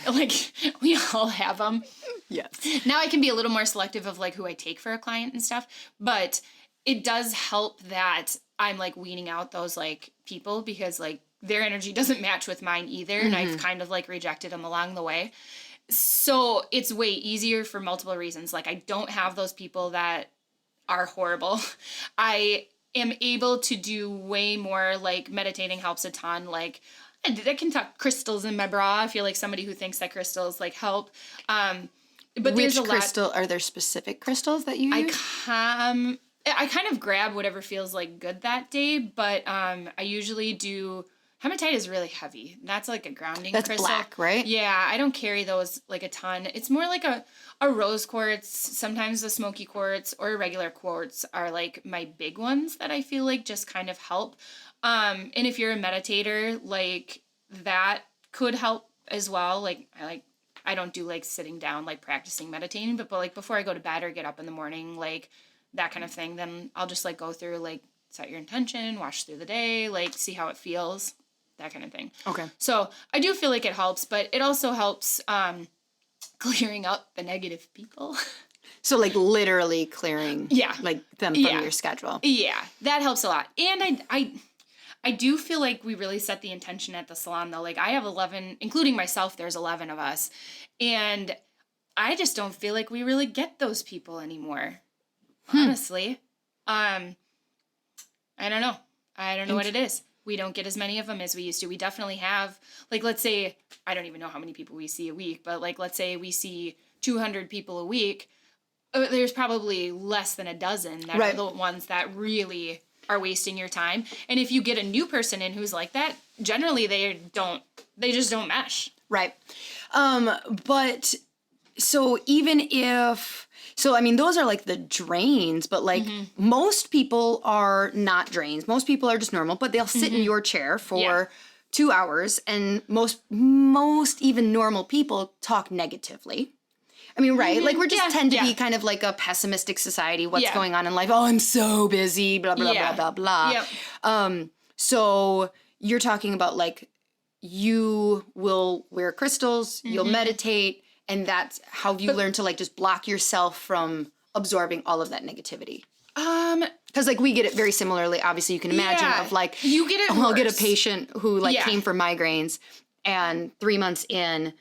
like, we all have them. Yes. Now I can be a little more selective of, like, who I take for a client and stuff. But it does help that I'm, like, weaning out those, like, people because, like, their energy doesn't match with mine either. And I've kind of, like, rejected them along the way. So it's way easier for multiple reasons. Like, I don't have those people that are horrible. I am able to do way more, like meditating helps a ton. Like I can tuck crystals in my bra. I feel like somebody who thinks that crystals like help. But there's a crystal? Are there specific crystals that you use? I kind of grab whatever feels like good that day, but I usually do. Hematite is really heavy. That's like a grounding crystal. That's black, right? Yeah, I don't carry those like a ton. It's more like a rose quartz, sometimes a smoky quartz, or a regular quartz are like my big ones that I feel like just kind of help. And if you're a meditator, like that could help as well. Like I don't do like sitting down, like practicing meditating, but like before I go to bed or get up in the morning, like that kind of thing, then I'll just like go through like set your intention, wash through the day, like see how it feels. That kind of thing. Okay. So I do feel like it helps, but it also helps clearing up the negative people. So like literally clearing like them from your schedule. Yeah, that helps a lot. And I do feel like we really set the intention at the salon though. Like I have 11, including myself, there's 11 of us. And I just don't feel like we really get those people anymore. Honestly. I don't know. I don't know what it is. We don't get as many of them as we used to. We definitely have, like, let's say, I don't even know how many people we see a week, but, like, let's say we see 200 people a week. There's probably less than a dozen that are the ones that really are wasting your time. And if you get a new person in who's like that, generally they just don't mesh. Right. But, so even if... So, I mean, those are like the drains, but like most people are not drains. Most people are just normal, but they'll sit in your chair for 2 hours. And most even normal people talk negatively. I mean, right? Like we just tend to be kind of like a pessimistic society. What's going on in life? Oh, I'm so busy, blah, blah, blah, blah, blah. Yep. So you're talking about like you will wear crystals, you'll meditate, and that's how you learn to like just block yourself from absorbing all of that negativity. Because like we get it very similarly. Obviously, you can imagine of like you get it. I'll get a patient who like came for migraines, and 3 months in,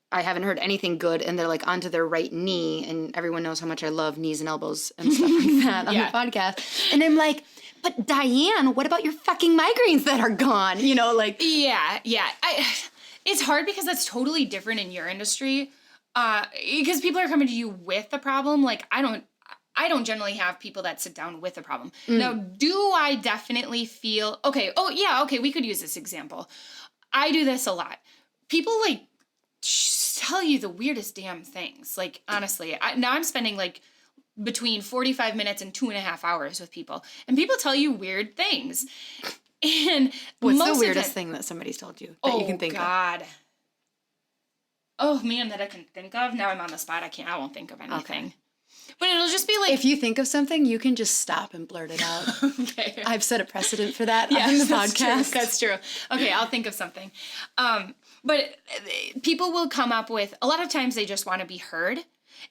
I haven't heard anything good, and they're like onto their right knee, and everyone knows how much I love knees and elbows and stuff like that on the podcast. And I'm like, but Diane, what about your fucking migraines that are gone? You know, like it's hard because that's totally different in your industry. Because people are coming to you with the problem. Like I don't generally have people that sit down with a problem. Now, do I definitely feel okay? Oh yeah, okay. We could use this example. I do this a lot. People like tell you the weirdest damn things. Like, honestly, now I'm spending like between 45 minutes and 2.5 hours with people. And people tell you weird things. And what's the weirdest thing that somebody's told you that you can think of? Oh, man, that I can think of. Now I'm on the spot. I won't think of anything. Okay. But it'll just be like... If you think of something, you can just stop and blurt it out. Okay. I've set a precedent for that on the podcast. That's true. Okay, I'll think of something. But people will come up with... A lot of times they just want to be heard,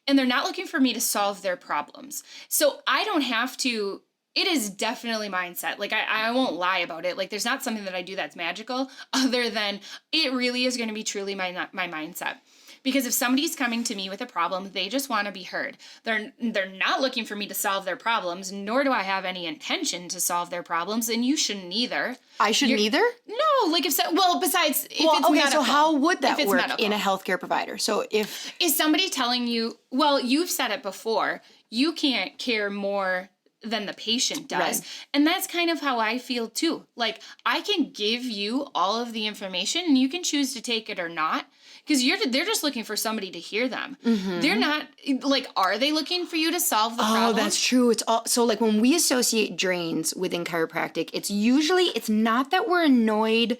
and they're not looking for me to solve their problems. So I don't have to... It is definitely mindset. Like, I won't lie about it. Like, there's not something that I do that's magical other than it really is going to be truly my mindset. Because if somebody's coming to me with a problem, they just want to be heard. They're not looking for me to solve their problems, nor do I have any intention to solve their problems, and you shouldn't either. I shouldn't either? No, like besides if it's medical. So how would that work in a healthcare provider? So if... Is somebody telling you, well, you've said it before, you can't care more than the patient does. Right. And that's kind of how I feel too. Like, I can give you all of the information and you can choose to take it or not. Because they're just looking for somebody to hear them. Mm-hmm. They're not, like, are they looking for you to solve the problem? Oh, that's true. It's all, so, like, when we associate drains within chiropractic, it's not that we're annoyed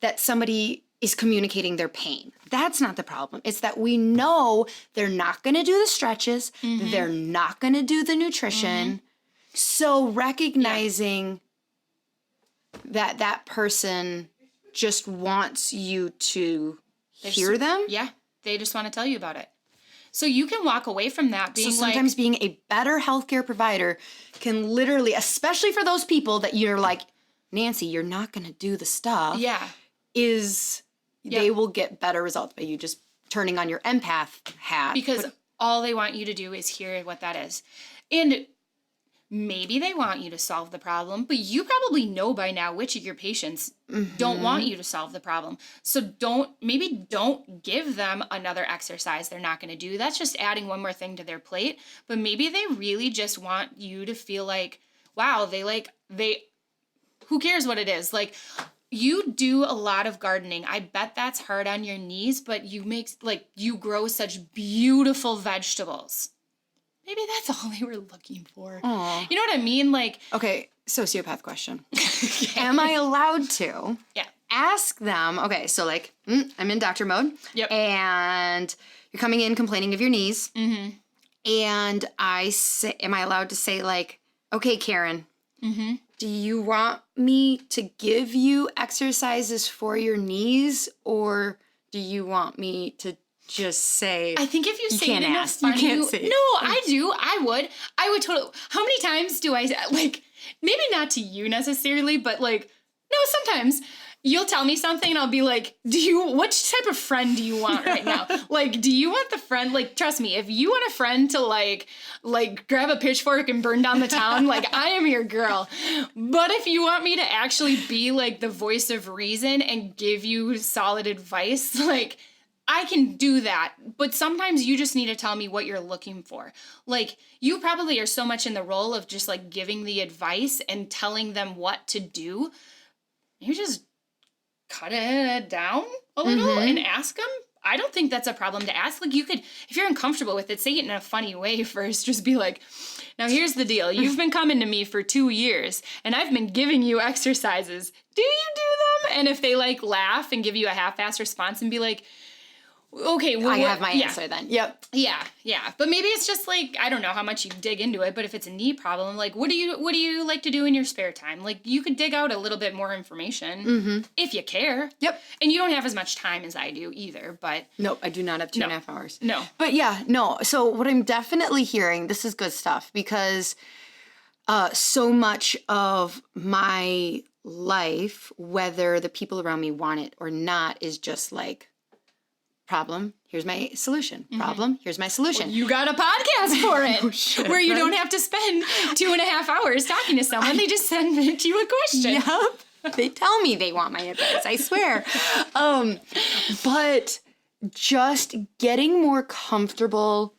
that somebody is communicating their pain. That's not the problem. It's that we know they're not going to do the stretches. Mm-hmm. They're not going to do the nutrition. Mm-hmm. So recognizing that person just wants you to hear them. Yeah, they just want to tell you about it. So you can walk away from that being sometimes being a better healthcare provider can literally, especially for those people that you're like, Nancy, you're not going to do the stuff. Yeah. They will get better results by you just turning on your empath hat. Because all they want you to do is hear what that is. And maybe they want you to solve the problem, but you probably know by now which of your patients don't want you to solve the problem. So don't give them another exercise they're not going to do. That's just adding one more thing to their plate. But maybe they really just want you to feel like, wow, who cares what it is? Like, you do a lot of gardening. I bet that's hard on your knees, but you grow such beautiful vegetables. Maybe that's all they were looking for. Aww. You know what I mean? Like, okay, sociopath question. Okay. Am I allowed to ask them, okay, so like, I'm in doctor mode. Yep. And you're coming in complaining of your knees. Mm-hmm. And am I allowed to say like, okay, Karen, do you want me to give you exercises for your knees, or do you want me to just say? I think if you say can't it in ask. a funny, you can't say. No, I do. I would totally. How many times do I, like, maybe not to you necessarily, but like, no, sometimes you'll tell me something and I'll be like, which type of friend do you want right now? Like, do you want the friend, like, trust me, if you want a friend to like grab a pitchfork and burn down the town, like, I am your girl. But if you want me to actually be like the voice of reason and give you solid advice, like, I can do that, but sometimes you just need to tell me what you're looking for. Like, you probably are so much in the role of just like giving the advice and telling them what to do. You just cut it down a little and ask them. I don't think that's a problem to ask. Like, you could, if you're uncomfortable with it, say it in a funny way first. Just be like, now here's the deal. You've been coming to me for 2 years and I've been giving you exercises. Do you do them? And if they like laugh and give you a half-assed response and be like, okay, well, I have my answer then. Yep. Yeah. But maybe it's just like, I don't know how much you dig into it, but if it's a knee problem, like, what do you like to do in your spare time? Like, you could dig out a little bit more information if you care. Yep. And you don't have as much time as I do either, but. Nope, I do not have 2.5 hours. No. But yeah, no. So what I'm definitely hearing, this is good stuff, because so much of my life, whether the people around me want it or not, is just like, problem, here's my solution. Problem, here's my solution. Well, you got a podcast for it, where you don't have to spend 2.5 hours talking to someone. They just send it to you a question. Yep. They tell me they want my advice, I swear. But just getting more comfortable,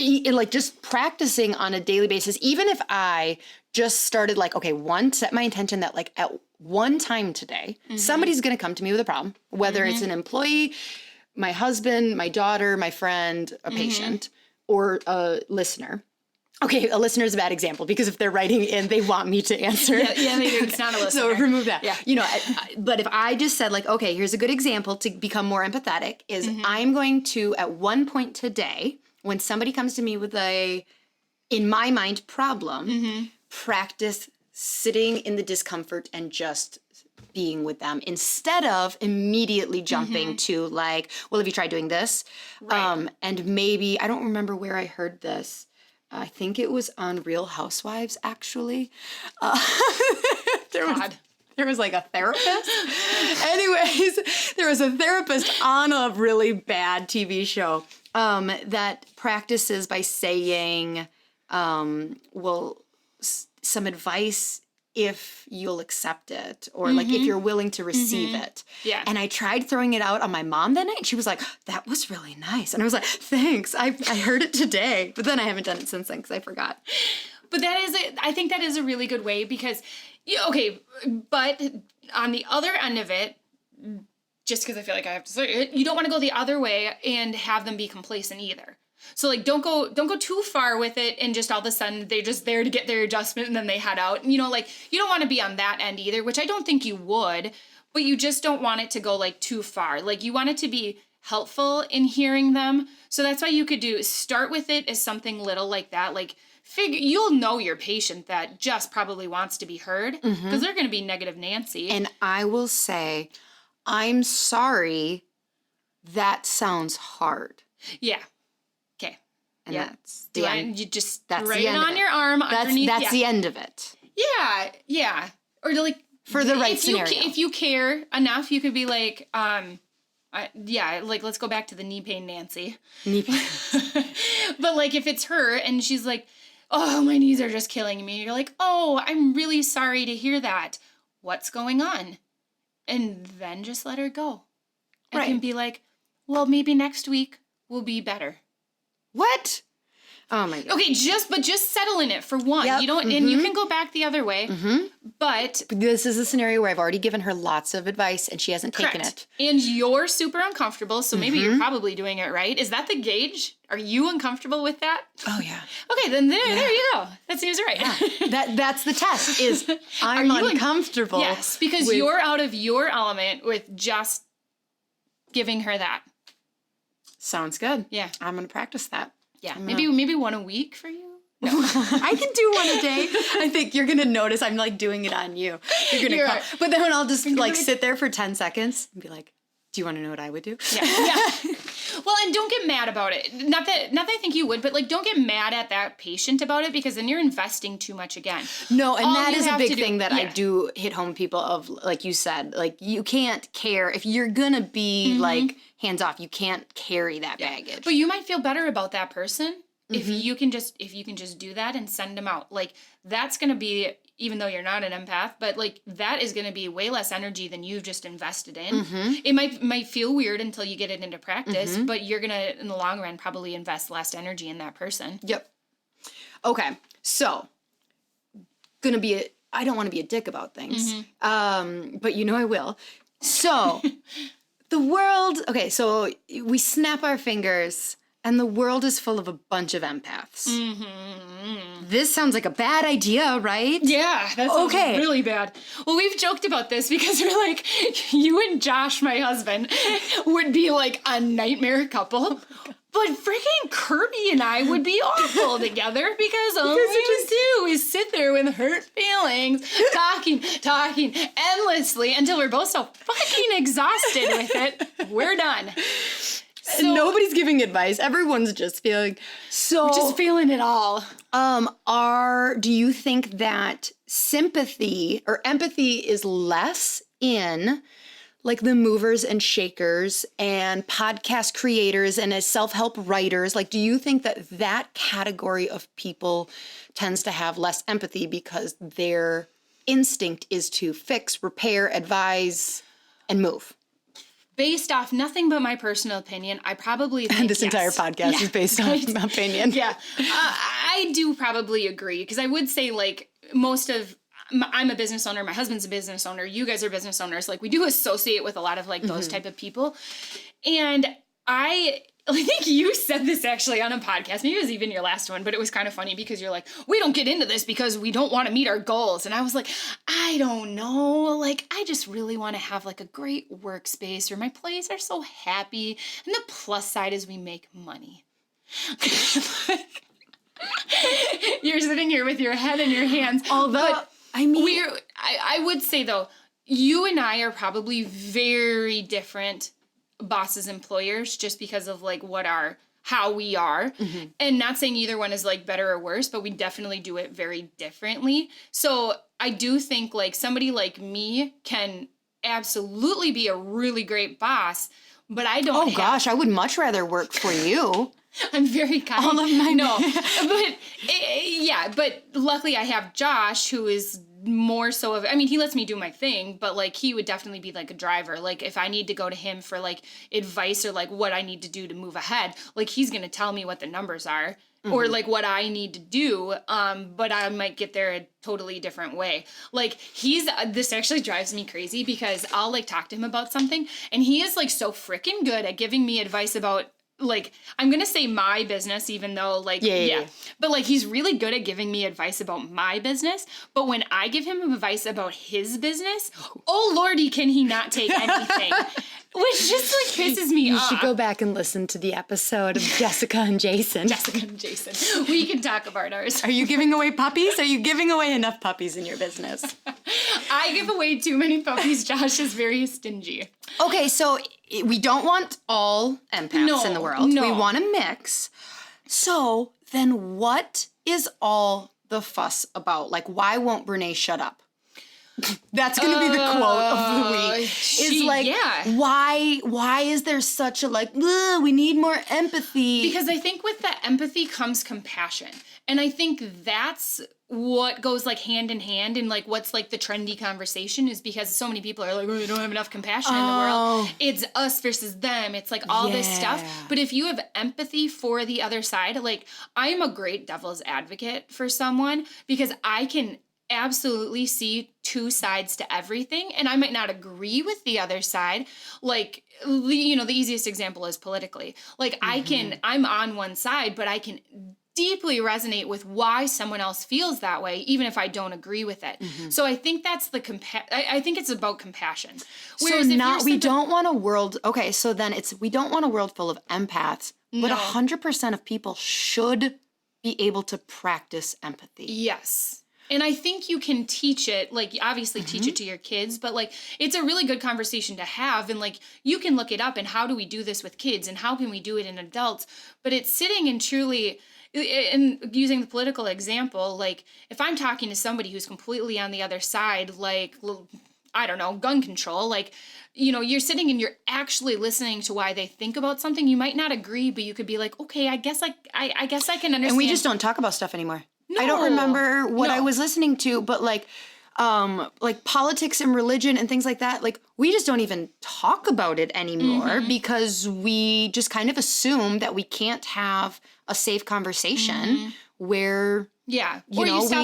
like just practicing on a daily basis, even if I just started like, okay, set my intention that like at one time today, somebody's going to come to me with a problem, whether it's an employee, my husband, my daughter, my friend, a patient, or a listener. Okay, a listener is a bad example because if they're writing in, they want me to answer. Yeah, they do. It's not a listener. So remove that. Yeah. You know, but if I just said like, okay, here's a good example to become more empathetic is I'm going to, at one point today, when somebody comes to me with a, in my mind, problem, practice sitting in the discomfort and just being with them instead of immediately jumping to like, well, have you tried doing this? Right. And maybe, I don't remember where I heard this. I think it was on Real Housewives, actually. There was like a therapist. Anyways, there was a therapist on a really bad TV show that practices by saying, some advice if you'll accept it, or like if you're willing to receive it. Yeah. And I tried throwing it out on my mom that night, and she was like, that was really nice. And I was like, thanks. I heard it today. But then I haven't done it since then because I forgot. But I think that is a really good way because, but on the other end of it, just because I feel like I have to say it, you don't want to go the other way and have them be complacent either. So like don't go too far with it and just all of a sudden they're just there to get their adjustment and then they head out. And, you don't want to be on that end either, which I don't think you would, but you just don't want it to go like too far. Like you want it to be helpful in hearing them. So that's why you could start with it as something little like that. Like you'll know your patient that just probably wants to be heard because they're going to be negative Nancy. And I will say, I'm sorry, that sounds hard. Yeah. Okay. And yeah. that's the end. You just that's write the it end on of it. your arm underneath. That's the end of it. Yeah. Yeah. Or like for the right scenario. If you care enough, you could be like, like let's go back to the knee pain Nancy. Knee pain. But like if it's her and she's like, oh, my knees are just killing me. You're like, oh, I'm really sorry to hear that. What's going on? And then just let her go. And Right. can be like, well, maybe next week will be better. What? Oh my God. Okay, just settle in it for one. Yep. You don't, and you can go back the other way. But This is a scenario where I've already given her lots of advice and she hasn't taken it. And you're super uncomfortable, so maybe you're probably doing it right. Is that the gauge? Are you uncomfortable with that? Oh yeah. Okay, then there you go. That seems right. That's the test. Is I'm Are you uncomfortable. Yes, because you're out of your element with just giving her that. Sounds good. Yeah. I'm gonna practice that. Yeah. Maybe one a week for you. No. I can do one a day. I think you're gonna notice I'm like doing it on you. You're gonna come. But then I'll just like sit there for 10 seconds and be like, do you want to know what I would do? Yeah. Well, and don't get mad about it. Not that I think you would, but like don't get mad at that patient about it because then you're investing too much again. No, and All that you is a have big to do- thing that I yeah. do hit home with people of, like you said, like you can't care if you're gonna be like hands off. You can't carry that baggage. But you might feel better about that person if you can just do that and send them out. Like that's going to be, even though you're not an empath, but like that is going to be way less energy than you've just invested in. It might feel weird until you get it into practice, but you're going to, in the long run, probably invest less energy in that person. Yep. Okay. So, I don't want to be a dick about things. But you know I will. So, the world, okay, so we snap our fingers and the world is full of a bunch of empaths. This sounds like a bad idea, right? Yeah, that's really bad. Well, we've joked about this because we're like, you and Josh, my husband, would be like a nightmare couple. But freaking Kirby and I would be awful together because all we do is sit there with hurt feelings, talking endlessly until we're both so fucking exhausted with it. We're done. So, and nobody's giving advice. Everyone's just feeling so. We're just feeling it all. Do you think that sympathy or empathy is less in like the movers and shakers and podcast creators and as self-help writers? Like, do you think that that category of people tends to have less empathy because their instinct is to fix, repair, advise, and move? Based off nothing but my personal opinion, I probably think this entire podcast is based on my opinion. Yeah. I do probably agree because I would say like I'm a business owner, my husband's a business owner, you guys are business owners. Like we do associate with a lot of like those type of people. And I think you said this actually on a podcast. Maybe it was even your last one, but it was kind of funny because you're like, we don't get into this because we don't want to meet our goals. And I was like, I don't know. Like, I just really want to have like a great workspace where my employees are so happy. And the plus side is we make money. You're sitting here with your head in your hands. Although, I would say though, you and I are probably very different bosses, employers, just because of like how we are. Mm-hmm. And not saying either one is like better or worse, but we definitely do it very differently. So I do think like somebody like me can absolutely be a really great boss, but I don't gosh, I would much rather work for you. I'm very kind. All of my but luckily I have Josh, who is more so of, I mean, he lets me do my thing, but like he would definitely be like a driver. Like if I need to go to him for like advice or like what I need to do to move ahead, like he's going to tell me what the numbers are or like what I need to do. But I might get there a totally different way. Like this actually drives me crazy because I'll like talk to him about something and he is like so freaking good at giving me advice about, like, I'm going to say my business, even though, like, yeah. But, like, he's really good at giving me advice about my business. But when I give him advice about his business, oh, Lordy, can he not take anything? Which just, like, pisses me off. You should go back and listen to the episode of Jessica and Jason. We can talk about ours. Are you giving away puppies? Are you giving away enough puppies in your business? I give away too many puppies. Josh is very stingy. Okay, so we don't want all empaths in the world. No. We want a mix. So then what is all the fuss about? Like, why won't Brene shut up? That's going to be the quote of the week. Why is there such a like, we need more empathy? Because I think with the empathy comes compassion. And I think that's what goes like hand in hand and like what's like the trendy conversation is because so many people are like, we don't have enough compassion in the world. It's us versus them. It's like all this stuff. But if you have empathy for the other side, like I'm a great devil's advocate for someone because I can absolutely see two sides to everything and I might not agree with the other side. Like, you know, the easiest example is politically. Like I'm on one side, but I can deeply resonate with why someone else feels that way, even if I don't agree with it. Mm-hmm. So I think that's I think it's about compassion. Whereas we don't want a world, okay, so then we don't want a world full of empaths, but 100% of people should be able to practice empathy. Yes. And I think you can teach it, like obviously teach it to your kids, but like it's a really good conversation to have. And like you can look it up and how do we do this with kids and how can we do it in adults? But it's sitting and truly, and using the political example, like if I'm talking to somebody who's completely on the other side, like, I don't know, gun control, like, you know, you're sitting and you're actually listening to why they think about something. You might not agree, but you could be like, okay, I guess I can understand. And we just don't talk about stuff anymore. No, I don't remember what I was listening to, but like politics and religion and things like that, like we just don't even talk about it anymore because we just kind of assume that we can't have a safe conversation where we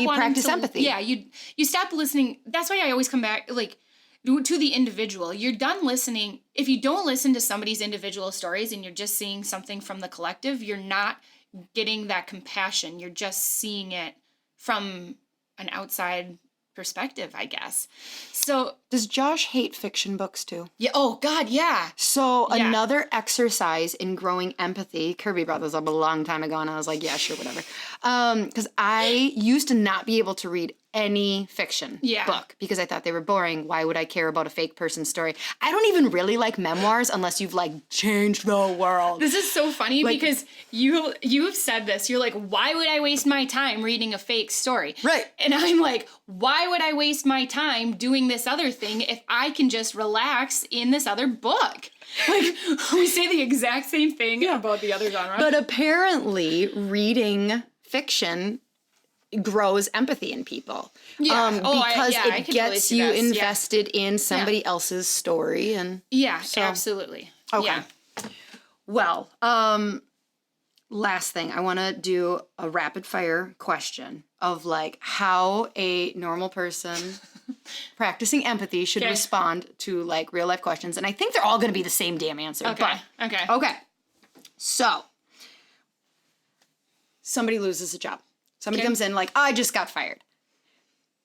practice empathy. Yeah, you stop listening. That's why I always come back like to the individual. You're done listening. If you don't listen to somebody's individual stories and you're just seeing something from the collective, you're not getting that compassion. You're just seeing it from an outside perspective, I guess. So does Josh hate fiction books too? Yeah. Oh God, yeah. So another exercise in growing empathy, Kirby brought this up a long time ago and I was like, yeah, sure, whatever. Because I used to not be able to read any fiction book because I thought they were boring. Why would I care about a fake person's story? I don't even really like memoirs unless you've like changed the world. This is so funny because you've said this. You're like, why would I waste my time reading a fake story? Right. And I'm like, why would I waste my time doing this other thing if I can just relax in this other book? Like, we say the exact same thing about the other genre. But apparently reading fiction grows empathy in people. Yeah. Because it gets you invested in somebody else's story. And absolutely. Okay. Yeah. Well, last thing, I want to do a rapid fire question of like how a normal person practicing empathy should respond to like real life questions. And I think they're all going to be the same damn answer. Okay. Okay. So, somebody loses a job. Somebody comes in like, I just got fired.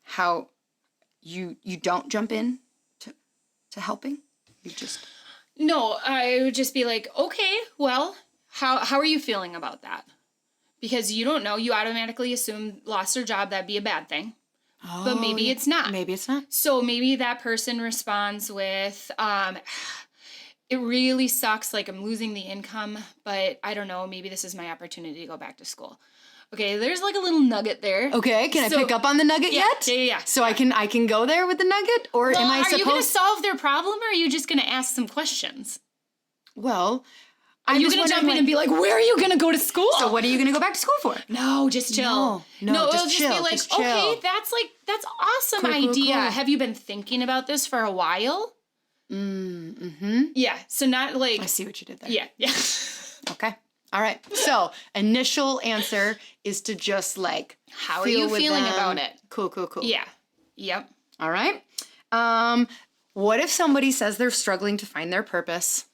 How you don't jump in to helping? You just... No, I would just be like, okay, well, how are you feeling about that? Because you don't know. You automatically assume lost their job, that'd be a bad thing. Oh, but maybe it's not. Maybe it's not. So maybe that person responds with, it really sucks, like I'm losing the income, but I don't know, maybe this is my opportunity to go back to school. Okay, there's like a little nugget there. Okay, can I pick up on the nugget yet? Yeah. So I can go there with the nugget? Or am I supposed... Are you going to solve their problem, or are you just going to ask some questions? Well... Are you going to jump in and be like, where are you going to go to school? So what are you going to go back to school for? No, just chill. No, just chill. Be like, just chill. Okay, that's awesome cool, idea. Cool. Have you been thinking about this for a while? Mm-hmm. Yeah, so not like... I see what you did there. Yeah. Okay. All right. So initial answer is to just like, how are you feeling about it? Cool. Yeah. Yep. All right. What if somebody says they're struggling to find their purpose?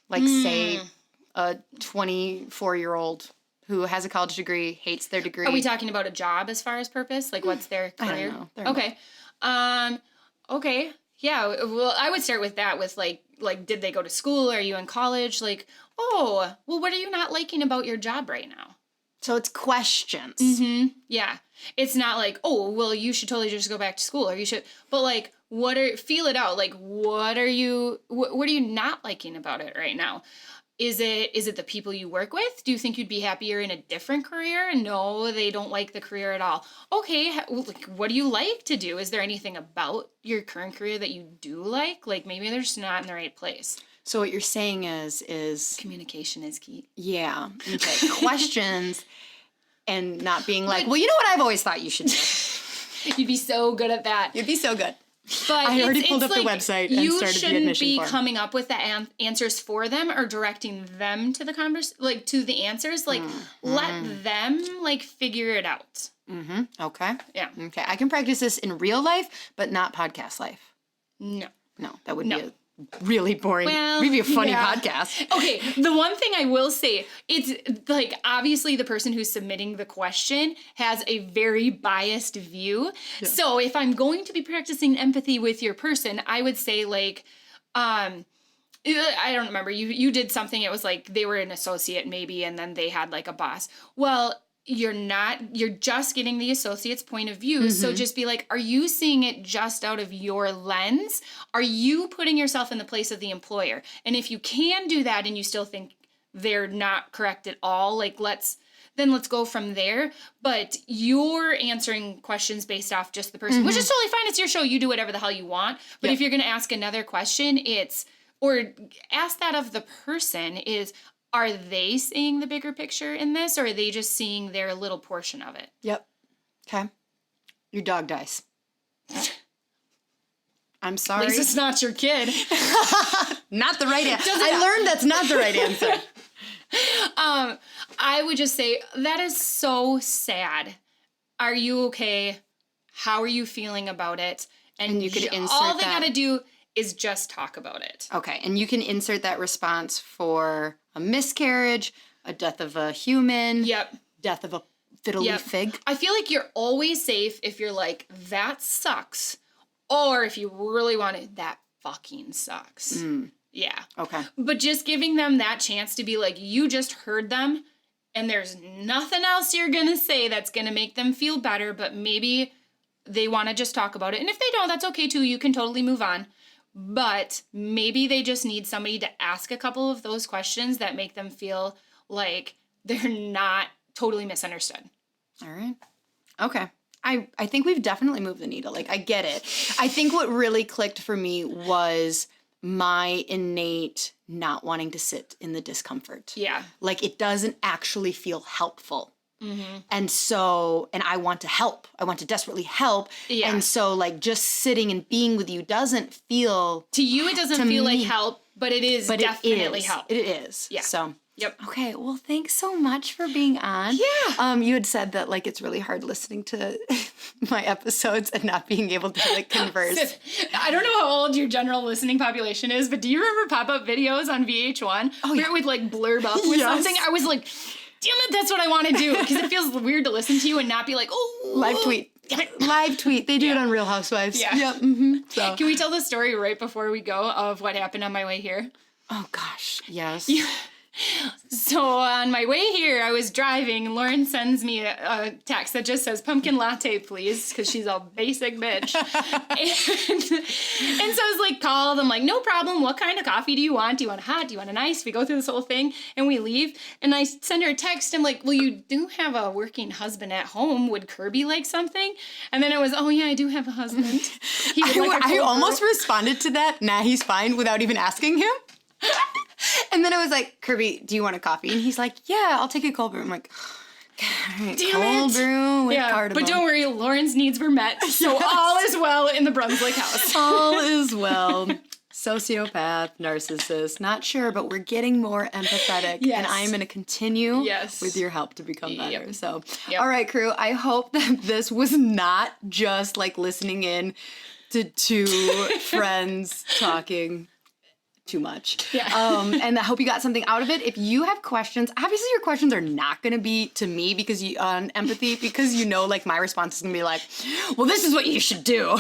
Like, say, a 24-year-old who has a college degree, hates their degree. Are we talking about a job as far as purpose? Like, what's their career? I don't know. Okay. Okay. Yeah. Well, I would start with that with, like, did they go to school? Are you in college? Like, oh, well, what are you not liking about your job right now? So it's questions. Mm-hmm. Yeah. It's not like, oh, well, you should totally just go back to school, or you should, but like, feel it out. Like, what are you not liking about it right now? Is it the people you work with? Do you think you'd be happier in a different career? No, they don't like the career at all. Okay, what do you like to do? Is there anything about your current career that you do like? Like, maybe they're just not in the right place. So what you're saying is... communication is key. Yeah. Okay. Questions and not being like, well, you know what I've always thought you should do. You'd be so good at that. You'd be so good. But I already pulled up the website and started the admission form. You shouldn't be coming up with the answers for them or directing them to the to the answers. Like, let them, like, figure it out. Mm-hmm. Okay. Yeah. Okay. I can practice this in real life, but not podcast life. No, that would be a really boring. Well, maybe a funny podcast. Okay, the one thing I will say, it's like, obviously the person who's submitting the question has a very biased view. Yeah. So if I'm going to be practicing empathy with your person, I would say, like, I don't remember, you did something, it was like they were an associate maybe, and then they had like a boss. Well, you're just getting the associate's point of view. Mm-hmm. So just be like, are you seeing it just out of your lens? Are you putting yourself in the place of the employer? And if you can do that and you still think they're not correct at all, like, let's go from there. But you're answering questions based off just the person, which is totally fine. It's your show. You do whatever the hell you want. But if you're going to ask another question, or ask that of the person is, are they seeing the bigger picture in this, or are they just seeing their little portion of it? Yep. Okay. Your dog dies. I'm sorry. At least it's not your kid. Not the right answer. I learned that's not the right answer. I would just say, that is so sad. Are you okay? How are you feeling about it? And you could insert all they gotta do is just talk about it. Okay, and you can insert that response for a miscarriage, a death of a human, death of a fiddly fig. I feel like you're always safe if you're like, that sucks, or if you really want it, that fucking sucks. Yeah. Okay. But just giving them that chance to be like, you just heard them, and there's nothing else you're gonna say that's gonna make them feel better, but maybe they want to just talk about it. And if they don't, that's okay too. You can totally move on. But maybe they just need somebody to ask a couple of those questions that make them feel like they're not totally misunderstood. All right. Okay. I think we've definitely moved the needle. Like, I get it. I think what really clicked for me was my innate not wanting to sit in the discomfort. Yeah. Like, it doesn't actually feel helpful. Mm-hmm. And I want to help. I want to desperately help. Yeah. And so, like, just sitting and being with you doesn't feel... To you, it doesn't feel like help, but it is definitely help. It is. Yeah. So, Yep. Okay, well, thanks so much for being on. Yeah. You had said that, like, it's really hard listening to my episodes and not being able to, like, converse. I don't know how old your general listening population is, but do you remember pop-up videos on VH1? Oh, Where yeah. it would, like, blurb up with Yes. something? I was like, damn it, that's what I want to do. Because it feels weird to listen to you and not be like, oh. Live tweet. Damn it. Live tweet. They do it on Real Housewives. Yeah. Yep. So. Can we tell the story right before we go of what happened on my way here? Oh, gosh. Yes. So on my way here, I was driving, and Lauren sends me a text that just says, pumpkin latte, please, because she's a basic bitch. and so I was like, called. I'm like, no problem. What kind of coffee do you want? Do you want a hot? Do you want an ice? We go through this whole thing, and we leave. And I send her a text. I'm like, well, you do have a working husband at home. Would Kirby like something? And then it was, oh, yeah, I do have a husband. He would like a I cold almost brew. responded to that, nah, he's fine, without even asking him. And then I was like, Kirby, do you want a coffee? And he's like, yeah, I'll take a cold brew. I'm like, all right, Damn cold it. brew with cardamom. But don't worry, Lauren's needs were met. So all is well in the Brunswick house. All is well. Sociopath, narcissist, not sure, but we're getting more empathetic. Yes. And I'm going to continue Yes. with your help to become better. Yep. So, Yep. all right, crew, I hope that this was not just like listening in to two friends talking too much. Yeah. And I hope you got something out of it. If you have questions, obviously your questions are not going to be to me because you on empathy, because you know, like my response is going to be like, well, this is what you should do.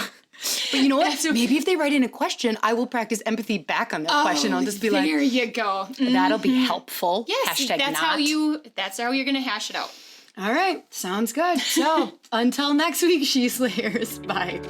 But you know what? Maybe if they write in a question, I will practice empathy back on that question. I'll just be like, there you go. that'll be helpful. Yes, Hashtag that's not. that's how you're gonna hash it out. All right. Sounds good. So until next week, She Slayers. Bye.